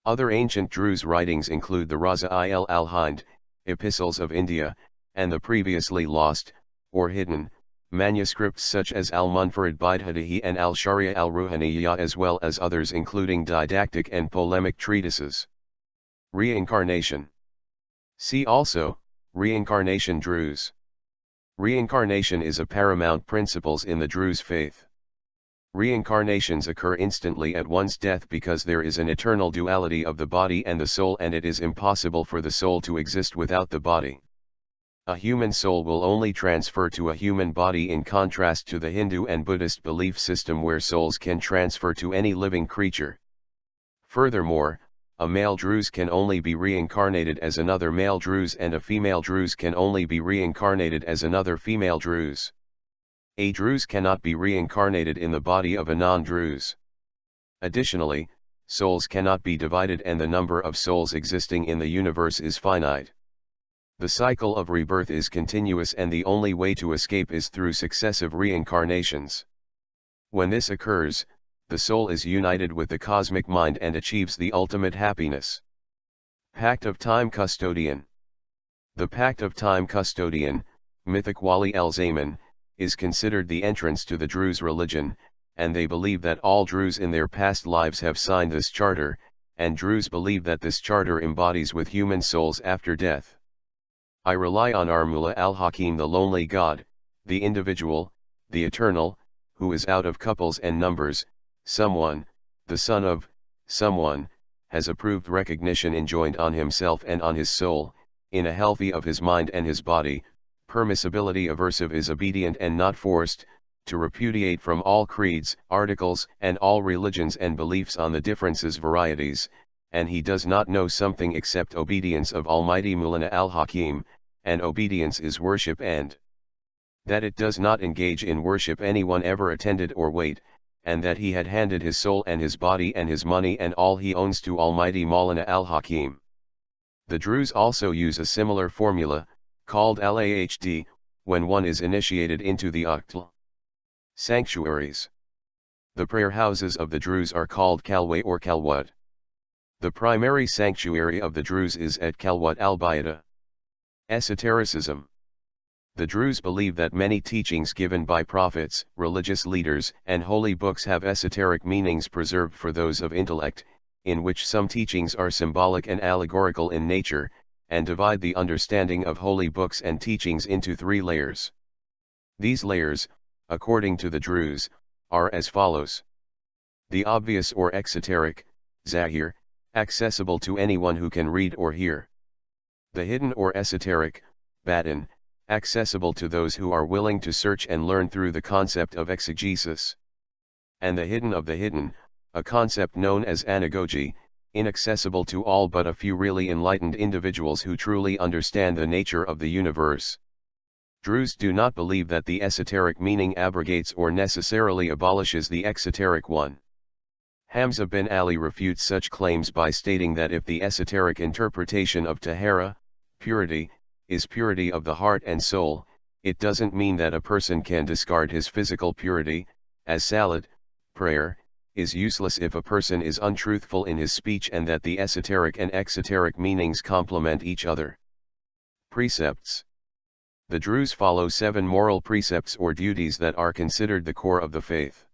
Other ancient Druze writings include the Rasail al-Hind, Epistles of India, and the previously lost, or hidden, manuscripts such as al-Munfarid Bidhadihi and al-Sharia al-Ruhaniyya, as well as others including didactic and polemic treatises. Reincarnation. See also, Reincarnation Druze. Reincarnation is a paramount principle in the Druze faith. Reincarnations occur instantly at one's death because there is an eternal duality of the body and the soul, and it is impossible for the soul to exist without the body. A human soul will only transfer to a human body, in contrast to the Hindu and Buddhist belief system where souls can transfer to any living creature. Furthermore, a male druze can only be reincarnated as another male druze, and a female druze can only be reincarnated as another female druze. A druze cannot be reincarnated in the body of a non-druze. Additionally, souls cannot be divided, and the number of souls existing in the universe is finite. The cycle of rebirth is continuous, and the only way to escape is through successive reincarnations. When this occurs, the soul is united with the cosmic mind and achieves the ultimate happiness. Pact of Time Custodian. The Pact of Time Custodian, mythic Wali el-Zaman, is considered the entrance to the Druze religion, and they believe that all Druze in their past lives have signed this charter, and Druze believe that this charter embodies with human souls after death. I rely on our Mullah al-Hakim, the lonely God, the individual, the eternal, who is out of couples and numbers. Someone, the son of someone, has approved recognition enjoined on himself and on his soul, in a healthy of his mind and his body. Permissibility aversive is obedient and not forced, to repudiate from all creeds, articles, and all religions and beliefs on the differences varieties, and he does not know something except obedience of Almighty Mullah al-Hakim, and obedience is worship, and that it does not engage in worship anyone ever attended or wait, and that he had handed his soul and his body and his money and all he owns to Almighty Mullah al-Hakim. The Druze also use a similar formula, called lahd, when one is initiated into the Uqtl sanctuaries. The prayer houses of the Druze are called Kalway or Kalwat. The primary sanctuary of the Druze is at Kalwat al-Bayda. Esotericism. The Druze believe that many teachings given by prophets, religious leaders, and holy books have esoteric meanings preserved for those of intellect, in which some teachings are symbolic and allegorical in nature, and divide the understanding of holy books and teachings into 3 layers. These layers, according to the Druze, are as follows. The obvious or exoteric, zahir, accessible to anyone who can read or hear. The hidden or esoteric, batin, accessible to those who are willing to search and learn through the concept of exegesis. And the hidden of the hidden, a concept known as anagogy, inaccessible to all but a few really enlightened individuals who truly understand the nature of the universe. Druze do not believe that the esoteric meaning abrogates or necessarily abolishes the exoteric one. Hamza bin Ali refutes such claims by stating that if the esoteric interpretation of tahara, purity, is purity of the heart and soul, it doesn't mean that a person can discard his physical purity, as salat, prayer, is useless if a person is untruthful in his speech, and that the esoteric and exoteric meanings complement each other. Precepts. The Druze follow 7 moral precepts or duties that are considered the core of the faith.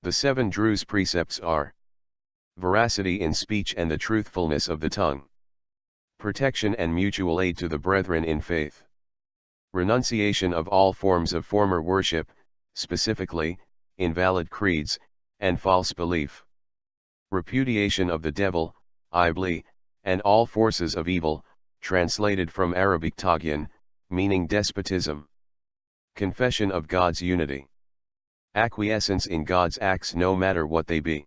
The 7 Druze precepts are: veracity in speech and the truthfulness of the tongue, protection and mutual aid to the brethren in faith, renunciation of all forms of former worship, specifically, invalid creeds, and false belief, repudiation of the devil, iblis, and all forces of evil, translated from Arabic tagyan, meaning despotism, confession of God's unity, acquiescence in God's acts no matter what they be,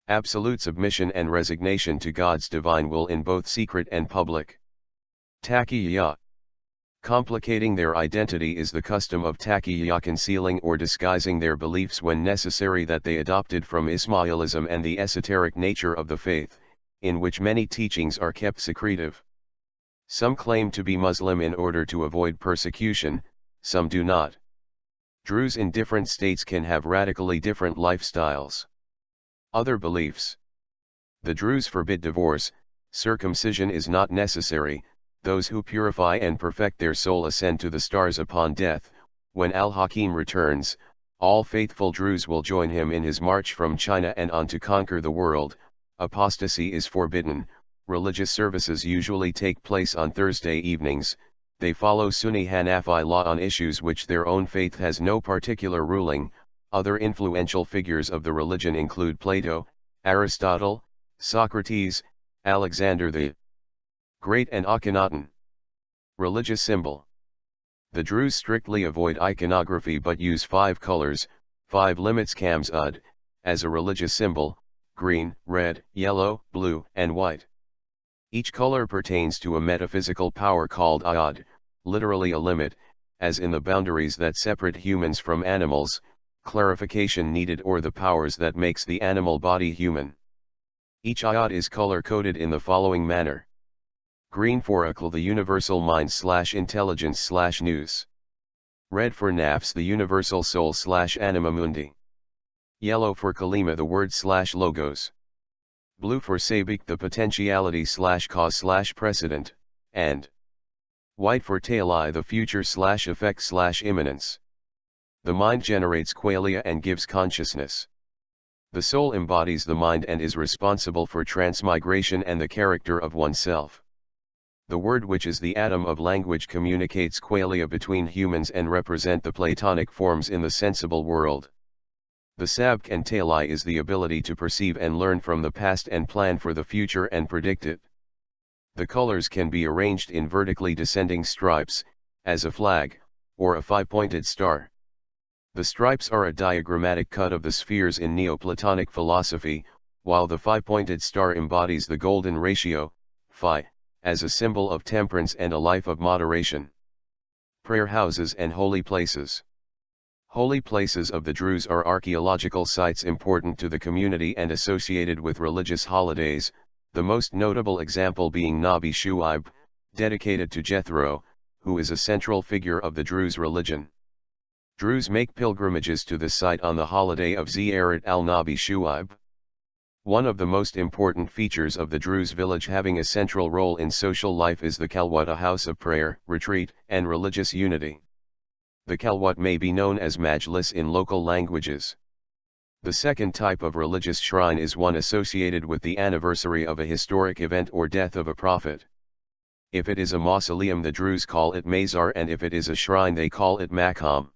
absolute submission and resignation to God's divine will in both secret and public. Taqiyya. Complicating their identity is the custom of taqiyya, concealing or disguising their beliefs when necessary, that they adopted from Ismailism and the esoteric nature of the faith, in which many teachings are kept secretive. Some claim to be Muslim in order to avoid persecution, some do not. Druze in different states can have radically different lifestyles. Other beliefs. The Druze forbid divorce, circumcision is not necessary, those who purify and perfect their soul ascend to the stars upon death. When al-Hakim returns, all faithful Druze will join him in his march from China and on to conquer the world. Apostasy is forbidden. Religious services usually take place on Thursday evenings. They follow Sunni Hanafi law on issues which their own faith has no particular ruling. Other influential figures of the religion include Plato, Aristotle, Socrates, Alexander the Great and Akhenaten. Religious symbol. The Druze strictly avoid iconography but use 5 colors, 5 limits kams ud, as a religious symbol: green, red, yellow, blue, and white. Each color pertains to a metaphysical power called ayod, literally a limit, as in the boundaries that separate humans from animals, clarification needed, or the powers that makes the animal body human. Each ayod is color-coded in the following manner. Green for akal, the universal mind/intelligence/nous. Red for nafs, the universal soul/anima mundi. Yellow for kalima, the word/logos. Blue for sabik, the potentiality/cause/precedent, and white for taili, the future/effect/immanence. The mind generates qualia and gives consciousness. The soul embodies the mind and is responsible for transmigration and the character of oneself. The word, which is the atom of language, communicates qualia between humans and represent the Platonic forms in the sensible world. The sabk and taili is the ability to perceive and learn from the past and plan for the future and predict it. The colors can be arranged in vertically descending stripes, as a flag, or a 5-pointed star. The stripes are a diagrammatic cut of the spheres in Neoplatonic philosophy, while the 5-pointed star embodies the golden ratio, phi, as a symbol of temperance and a life of moderation. Prayer houses and holy places. Holy places of the Druze are archaeological sites important to the community and associated with religious holidays, the most notable example being Nabi Shuaib, dedicated to Jethro, who is a central figure of the Druze religion. Druze make pilgrimages to this site on the holiday of Ziyarat al-Nabi Shuaib. One of the most important features of the Druze village having a central role in social life is the Khalwat, a house of prayer, retreat, and religious unity. The Khalwat may be known as majlis in local languages. The second type of religious shrine is one associated with the anniversary of a historic event or death of a prophet. If it is a mausoleum, the Druze call it mazar, and if it is a shrine they call it maqam.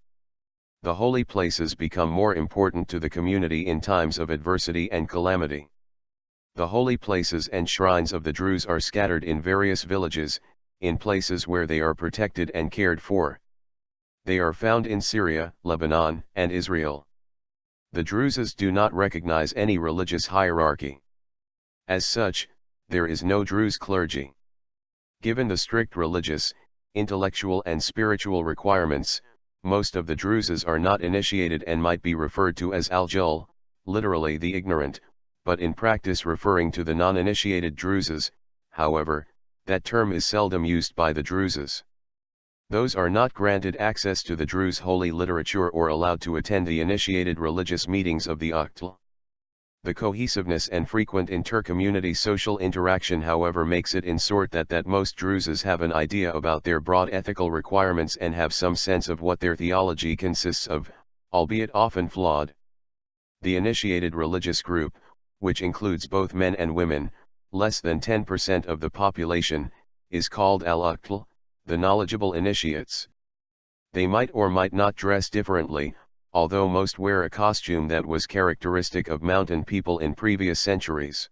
The holy places become more important to the community in times of adversity and calamity. The holy places and shrines of the Druze are scattered in various villages, in places where they are protected and cared for. They are found in Syria, Lebanon, and Israel. The Druzes do not recognize any religious hierarchy. As such, there is no Druze clergy. Given the strict religious, intellectual and spiritual requirements, most of the Druzes are not initiated and might be referred to as al-jul, literally the ignorant, but in practice referring to the non-initiated Druzes. However, that term is seldom used by the Druzes. Those are not granted access to the Druze holy literature or allowed to attend the initiated religious meetings of the Uqtl. The cohesiveness and frequent inter-community social interaction, however, makes it in sort that most Druzes have an idea about their broad ethical requirements and have some sense of what their theology consists of, albeit often flawed. The initiated religious group, which includes both men and women, less than 10% of the population, is called al-Uqtl, the knowledgeable initiates. They might or might not dress differently, although most wear a costume that was characteristic of mountain people in previous centuries.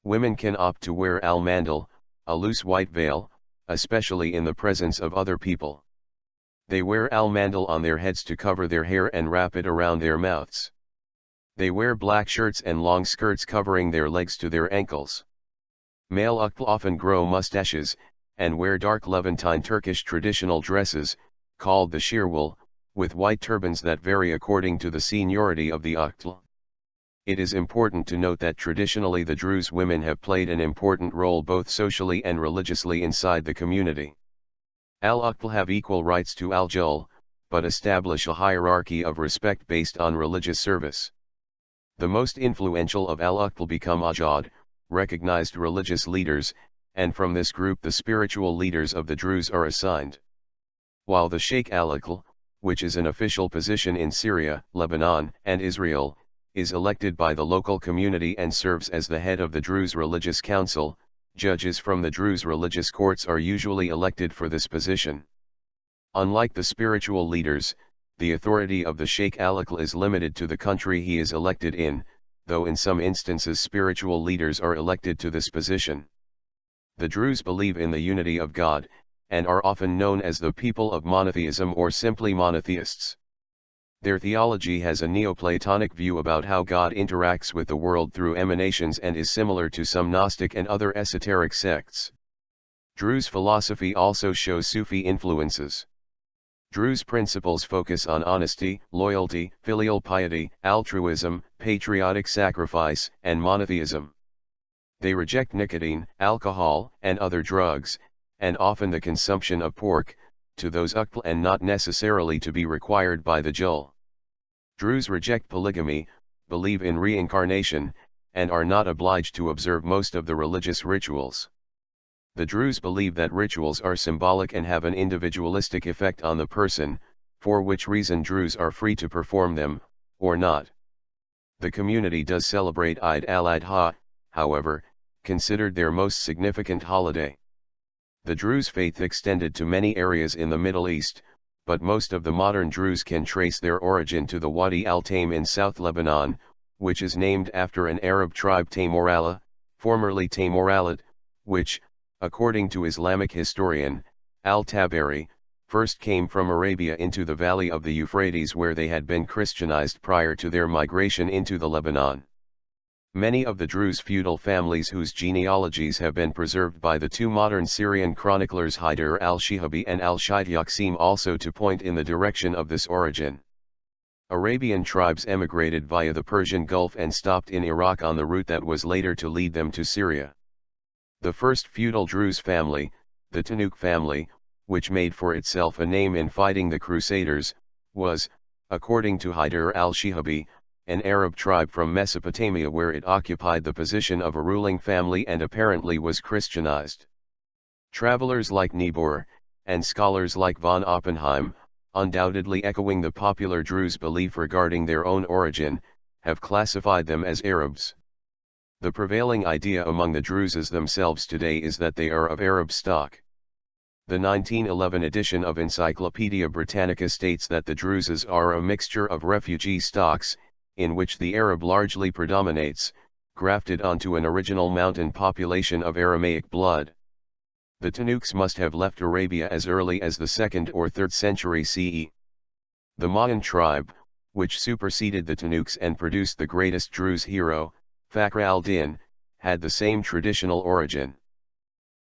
Women can opt to wear al-mandal, a loose white veil, especially in the presence of other people. They wear al-mandal on their heads to cover their hair and wrap it around their mouths. They wear black shirts and long skirts covering their legs to their ankles. Male Uqtl often grow mustaches, and wear dark Levantine Turkish traditional dresses, called the shirwal, with white turbans that vary according to the seniority of the Uqtl. It is important to note that traditionally the Druze women have played an important role both socially and religiously inside the community. Al-Uqtl have equal rights to al-jul, but establish a hierarchy of respect based on religious service. The most influential of al-Uqtl become ajad, recognized religious leaders, and from this group the spiritual leaders of the Druze are assigned. While the Sheikh al-Uqtl, which is an official position in Syria, Lebanon, and Israel, is elected by the local community and serves as the head of the Druze Religious Council. Judges from the Druze religious courts are usually elected for this position. Unlike the spiritual leaders, the authority of the Sheikh al-Uqtl is limited to the country he is elected in, though in some instances spiritual leaders are elected to this position. The Druze believe in the unity of God, and are often known as the people of monotheism or simply monotheists. Their theology has a Neoplatonic view about how God interacts with the world through emanations and is similar to some Gnostic and other esoteric sects. Druze philosophy also shows Sufi influences. Druze principles focus on honesty, loyalty, filial piety, altruism, patriotic sacrifice, and monotheism. They reject nicotine, alcohol, and other drugs, and often the consumption of pork, to those ukpl and not necessarily to be required by the jul. Druze reject polygamy, believe in reincarnation, and are not obliged to observe most of the religious rituals. The Druze believe that rituals are symbolic and have an individualistic effect on the person, for which reason Druze are free to perform them, or not. The community does celebrate Eid al-Adha, however, considered their most significant holiday. The Druze faith extended to many areas in the Middle East, but most of the modern Druze can trace their origin to the Wadi al-Taim in South Lebanon, which is named after an Arab tribe Taymurala, formerly Taymouralit, which, according to Islamic historian, al-Tabari, first came from Arabia into the valley of the Euphrates where they had been Christianized prior to their migration into the Lebanon. Many of the Druze feudal families whose genealogies have been preserved by the two modern Syrian chroniclers Haidar al-Shihabi and al-Shidyak seem also to point in the direction of this origin. Arabian tribes emigrated via the Persian Gulf and stopped in Iraq on the route that was later to lead them to Syria. The first feudal Druze family, the Tanukh family, which made for itself a name in fighting the Crusaders, was, according to Haidar al-Shihabi, an Arab tribe from Mesopotamia where it occupied the position of a ruling family and apparently was Christianized. Travelers like Niebuhr, and scholars like von Oppenheim, undoubtedly echoing the popular Druze belief regarding their own origin, have classified them as Arabs. The prevailing idea among the Druzes themselves today is that they are of Arab stock. The 1911 edition of Encyclopaedia Britannica states that the Druzes are a mixture of refugee stocks, in which the Arab largely predominates, grafted onto an original mountain population of Aramaic blood. The Tanuks must have left Arabia as early as the 2nd or 3rd century CE. The Mayan tribe, which superseded the Tanuks and produced the greatest Druze hero, Fakhr al-Din, had the same traditional origin.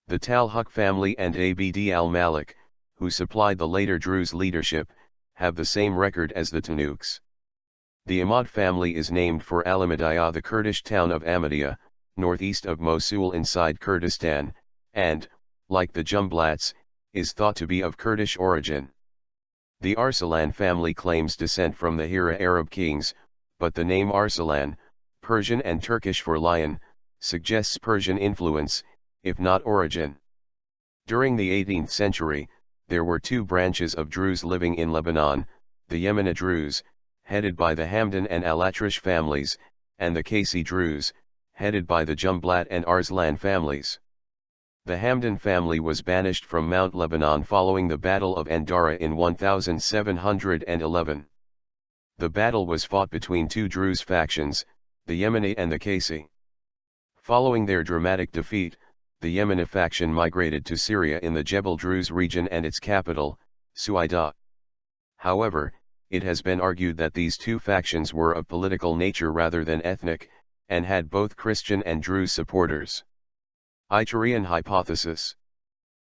The Talhuk family and Abd al-Malik, who supplied the later Druze leadership, have the same record as the Tanuks. The Ahmad family is named for Al-Ahmadiyya, the Kurdish town of Ahmadiyya, northeast of Mosul inside Kurdistan, and, like the Jumblats, is thought to be of Kurdish origin. The Arsalan family claims descent from the Hira Arab kings, but the name Arsalan, Persian and Turkish for lion, suggests Persian influence, if not origin. During the 18th century, there were two branches of Druze living in Lebanon, the Yemeni Druze, headed by the Hamdan and Al-Atrash families, and the Kasi Druze, headed by the Jumblat and Arslan families. The Hamdan family was banished from Mount Lebanon following the Battle of Andara in 1711. The battle was fought between two Druze factions, the Yemeni and the Kasi. Following their dramatic defeat, the Yemeni faction migrated to Syria in the Jebel Druze region and its capital, Suaida. However, it has been argued that these two factions were of political nature rather than ethnic, and had both Christian and Druze supporters. Ithorian hypothesis.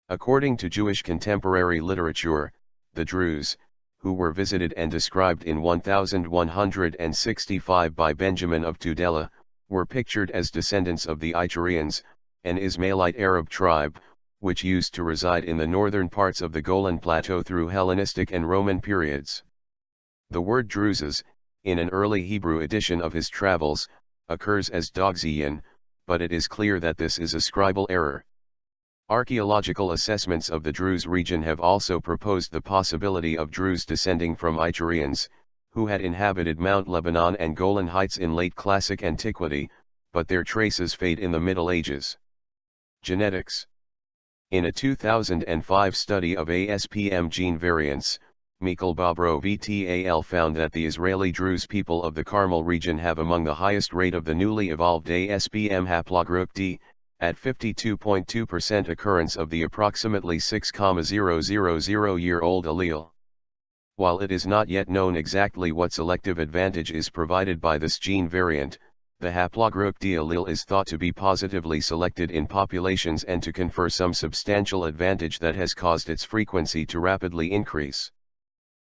According to Jewish contemporary literature, the Druze, who were visited and described in 1165 by Benjamin of Tudela, were pictured as descendants of the Ithorians, an Ismailite Arab tribe, which used to reside in the northern parts of the Golan Plateau through Hellenistic and Roman periods. The word druzes, in an early Hebrew edition of his travels, occurs as dogzian, but it is clear that this is a scribal error. Archaeological assessments of the Druze region have also proposed the possibility of Druze descending from Ithorians, who had inhabited Mount Lebanon and Golan Heights in late Classic Antiquity, but their traces fade in the Middle Ages. Genetics. In a 2005 study of ASPM gene variants, Mikhail Bobrov et al. Found that the Israeli Druze people of the Carmel region have among the highest rate of the newly evolved ASPM haplogroup D, at 52.2% occurrence of the approximately 6,000-year-old allele. While it is not yet known exactly what selective advantage is provided by this gene variant, the haplogroup D allele is thought to be positively selected in populations and to confer some substantial advantage that has caused its frequency to rapidly increase.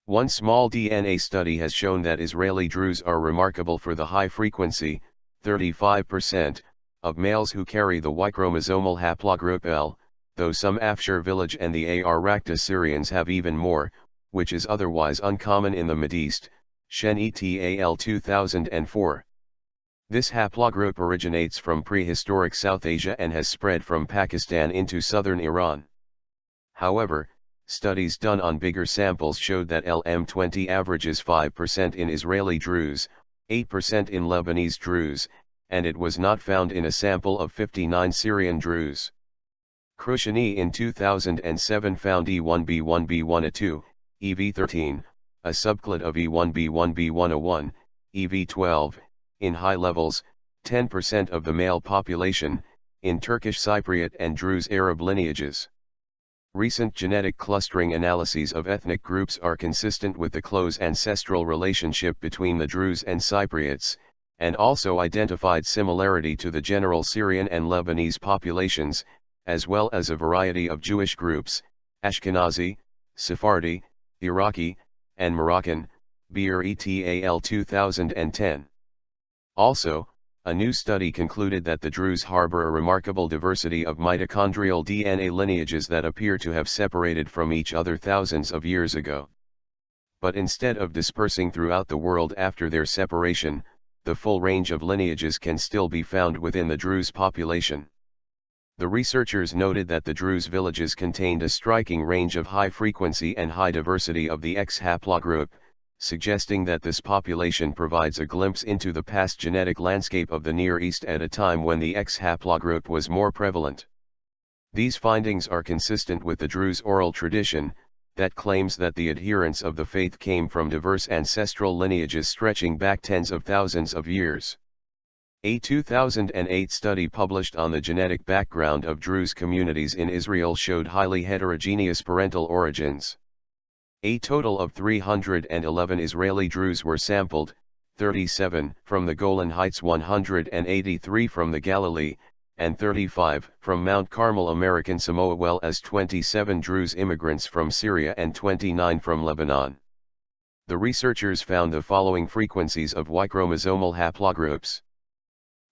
One small DNA study has shown that Israeli Druze are remarkable for the high frequency, 35%, of males who carry the Y-chromosomal haplogroup L, though some Afshar village and the Ar-Rakta Syrians have even more, which is otherwise uncommon in the Mideast, Shen et al. 2004. This haplogroup originates from prehistoric South Asia and has spread from Pakistan into southern Iran. However, studies done on bigger samples showed that LM20 averages 5% in Israeli Druze, 8% in Lebanese Druze, and it was not found in a sample of 59 Syrian Druze. Khrushani in 2007 found E1b1b1a2, EV13, a subclade of E1b1b1a1, EV12, in high levels, 10% of the male population, in Turkish Cypriot and Druze Arab lineages. Recent genetic clustering analyses of ethnic groups are consistent with the close ancestral relationship between the Druze and Cypriots, and also identified similarity to the general Syrian and Lebanese populations, as well as a variety of Jewish groups, Ashkenazi, Sephardi, Iraqi, and Moroccan, Beer et al. 2010. Also, a new study concluded that the Druze harbor a remarkable diversity of mitochondrial DNA lineages that appear to have separated from each other thousands of years ago. But instead of dispersing throughout the world after their separation, the full range of lineages can still be found within the Druze population. The researchers noted that the Druze villages contained a striking range of high frequency and high diversity of the X haplogroup, suggesting that this population provides a glimpse into the past genetic landscape of the Near East at a time when the X haplogroup was more prevalent. These findings are consistent with the Druze oral tradition, that claims that the adherents of the faith came from diverse ancestral lineages stretching back tens of thousands of years. A 2008 study published on the genetic background of Druze communities in Israel showed highly heterogeneous parental origins. A total of 311 Israeli Druze were sampled, 37 from the Golan Heights, 183 from the Galilee, and 35 from Mount Carmel, American Samoa, well as 27 Druze immigrants from Syria and 29 from Lebanon. The researchers found the following frequencies of Y-chromosomal haplogroups.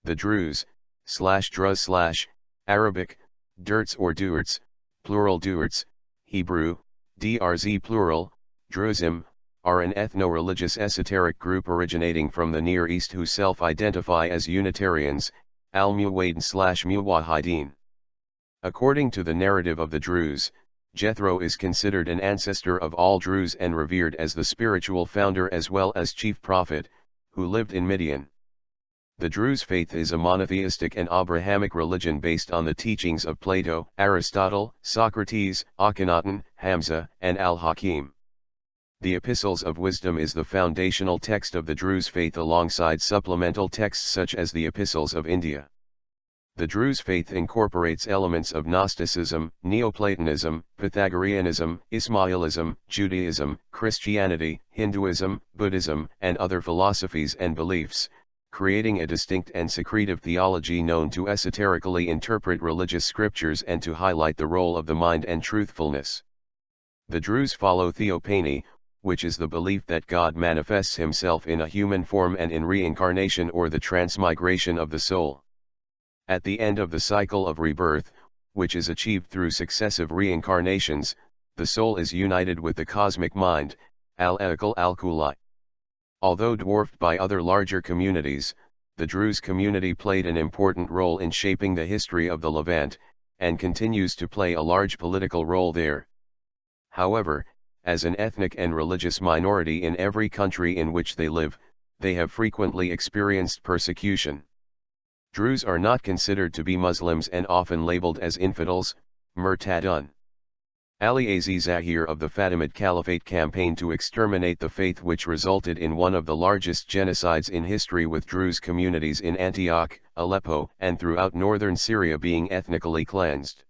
The druze/druz/, Arabic, derz or durz, plural durz, Hebrew, derzī plural, druzim, are an ethnoreligious esoteric group originating from the Near East who self-identify as Unitarians, al-Muwahidin/Muwahidin. According to the narrative of the Druze, Jethro is considered an ancestor of all Druze and revered as the spiritual founder as well as chief prophet, who lived in Midian. The Druze faith is a monotheistic and Abrahamic religion based on the teachings of Plato, Aristotle, Socrates, Akhenaten, Hamza, and Al-Hakim. The Epistles of Wisdom is the foundational text of the Druze faith alongside supplemental texts such as the Epistles of India. The Druze faith incorporates elements of Gnosticism, Neoplatonism, Pythagoreanism, Ismailism, Judaism, Christianity, Hinduism, Buddhism, and other philosophies and beliefs, creating a distinct and secretive theology known to esoterically interpret religious scriptures and to highlight the role of the mind and truthfulness. The Druze follow theophany, which is the belief that God manifests himself in a human form and in reincarnation or the transmigration of the soul. At the end of the cycle of rebirth, which is achieved through successive reincarnations, the soul is united with the cosmic mind, al-Aql al-Kulli. Although dwarfed by other larger communities, the Druze community played an important role in shaping the history of the Levant, and continues to play a large political role there. However, as an ethnic and religious minority in every country in which they live, they have frequently experienced persecution. Druze are not considered to be Muslims and often labeled as infidels, murtadun. Ali Aziz Zahir of the Fatimid Caliphate campaigned to exterminate the faith, which resulted in one of the largest genocides in history, with Druze communities in Antioch, Aleppo, and throughout northern Syria being ethnically cleansed.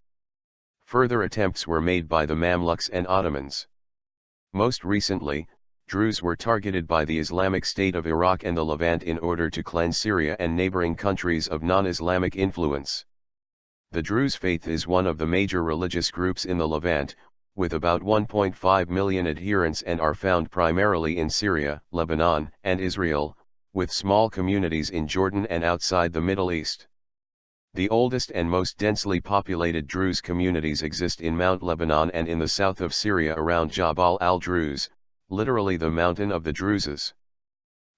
Further attempts were made by the Mamluks and Ottomans. Most recently, Druze were targeted by the Islamic State of Iraq and the Levant in order to cleanse Syria and neighboring countries of non-Islamic influence. The Druze faith is one of the major religious groups in the Levant, with about 1.5 million adherents, and are found primarily in Syria, Lebanon, and Israel, with small communities in Jordan and outside the Middle East. The oldest and most densely populated Druze communities exist in Mount Lebanon and in the south of Syria around Jabal al-Druze, literally the mountain of the Druzes.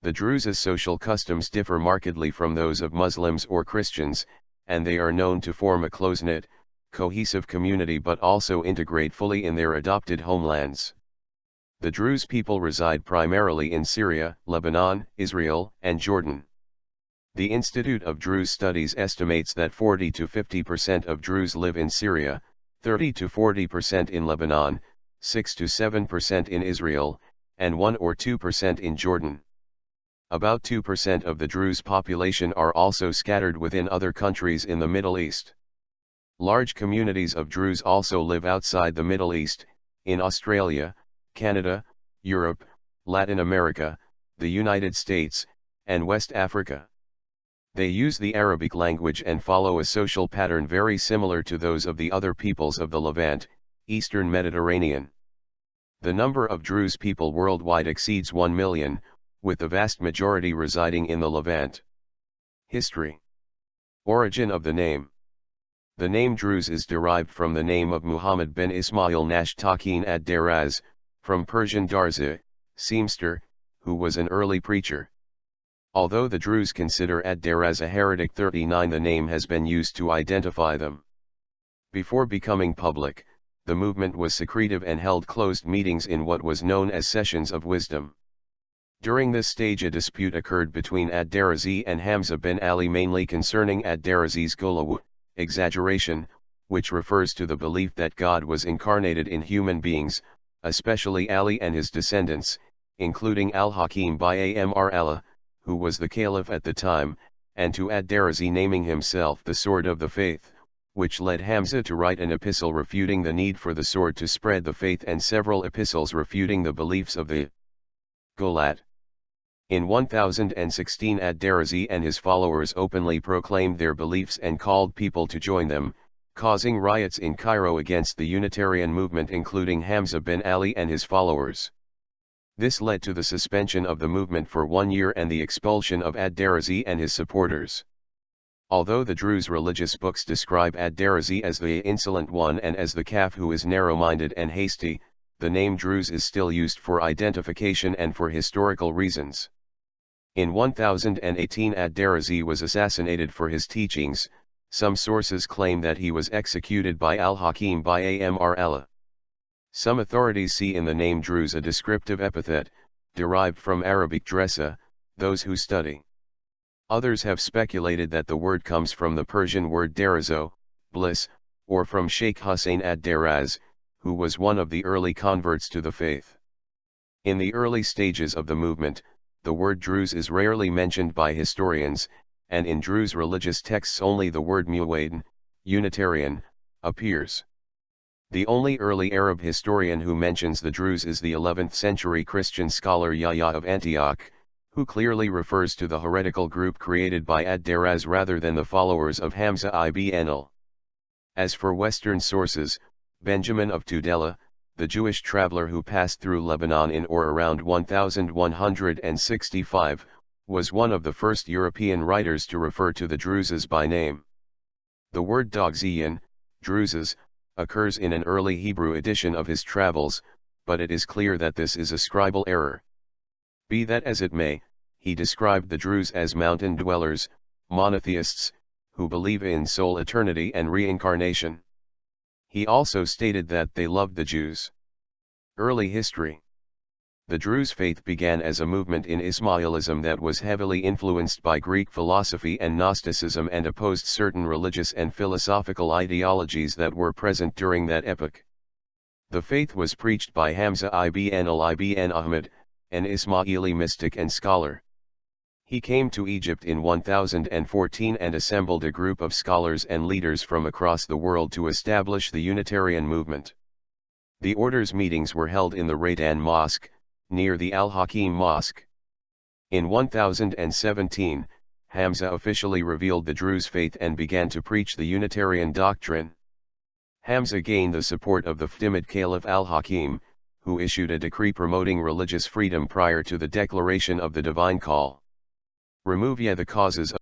The Druze's social customs differ markedly from those of Muslims or Christians, and they are known to form a close-knit, cohesive community but also integrate fully in their adopted homelands. The Druze people reside primarily in Syria, Lebanon, Israel, and Jordan. The Institute of Druze Studies estimates that 40 to 50% of Druze live in Syria, 30 to 40% in Lebanon, 6 to 7% in Israel, and 1 or 2% in Jordan. About 2% of the Druze population are also scattered within other countries in the Middle East. Large communities of Druze also live outside the Middle East, in Australia, Canada, Europe, Latin America, the United States, and West Africa. They use the Arabic language and follow a social pattern very similar to those of the other peoples of the Levant, Eastern Mediterranean. The number of Druze people worldwide exceeds 1 million, with the vast majority residing in the Levant. History. Origin of the name. The name Druze is derived from the name of Muhammad bin Ismail Nashtakin ad-Deraz, from Persian darzi, seamster, who was an early preacher. Although the Druze consider ad-Deraz a heretic, 39 the name has been used to identify them. Before becoming public, the movement was secretive and held closed meetings in what was known as sessions of wisdom. During this stage a dispute occurred between ad-Derzī and Hamza bin Ali, mainly concerning ad-Derzī's gulaw, exaggeration, which refers to the belief that God was incarnated in human beings, especially Ali and his descendants, including al-Hakim by Amr Allah, who was the caliph at the time, and to ad-Derzī naming himself the sword of the faith, which led Hamza to write an epistle refuting the need for the sword to spread the faith, and several epistles refuting the beliefs of the Gulat. In 1016 ad-Derzī and his followers openly proclaimed their beliefs and called people to join them, causing riots in Cairo against the Unitarian movement, including Hamza bin Ali and his followers. This led to the suspension of the movement for 1 year and the expulsion of ad-Derzī and his supporters. Although the Druze religious books describe ad-Derzī as the insolent one and as the calf who is narrow-minded and hasty, the name Druze is still used for identification and for historical reasons. In 1018 ad-Derzī was assassinated for his teachings. Some sources claim that he was executed by al-Hakim by Amr Allah. Some authorities see in the name Druze a descriptive epithet, derived from Arabic dresa, those who study. Others have speculated that the word comes from the Persian word derazo, bliss, or from Sheikh Hussein ad-Deraz, who was one of the early converts to the faith. In the early stages of the movement, the word Druze is rarely mentioned by historians, and in Druze religious texts only the word muwaddin, Unitarian, appears. The only early Arab historian who mentions the Druze is the 11th century Christian scholar Yahya of Antioch, who clearly refers to the heretical group created by ad-Deraz rather than the followers of Hamza ibn al. As for Western sources, Benjamin of Tudela, the Jewish traveler who passed through Lebanon in or around 1165, was one of the first European writers to refer to the Druzes by name. The word dogzian, druzes, occurs in an early Hebrew edition of his travels, but it is clear that this is a scribal error. Be that as it may, he described the Druze as mountain dwellers, monotheists, who believe in soul eternity and reincarnation. He also stated that they loved the Jews. Early history. The Druze faith began as a movement in Ismailism that was heavily influenced by Greek philosophy and Gnosticism and opposed certain religious and philosophical ideologies that were present during that epoch. The faith was preached by Hamza ibn Ahmad, an Ismaili mystic and scholar. He came to Egypt in 1014 and assembled a group of scholars and leaders from across the world to establish the Unitarian movement. The order's meetings were held in the Raydan Mosque, near the Al-Hakim Mosque. In 1017, Hamza officially revealed the Druze faith and began to preach the Unitarian doctrine. Hamza gained the support of the Fatimid Caliph Al-Hakim, who issued a decree promoting religious freedom prior to the declaration of the divine call. Remove the causes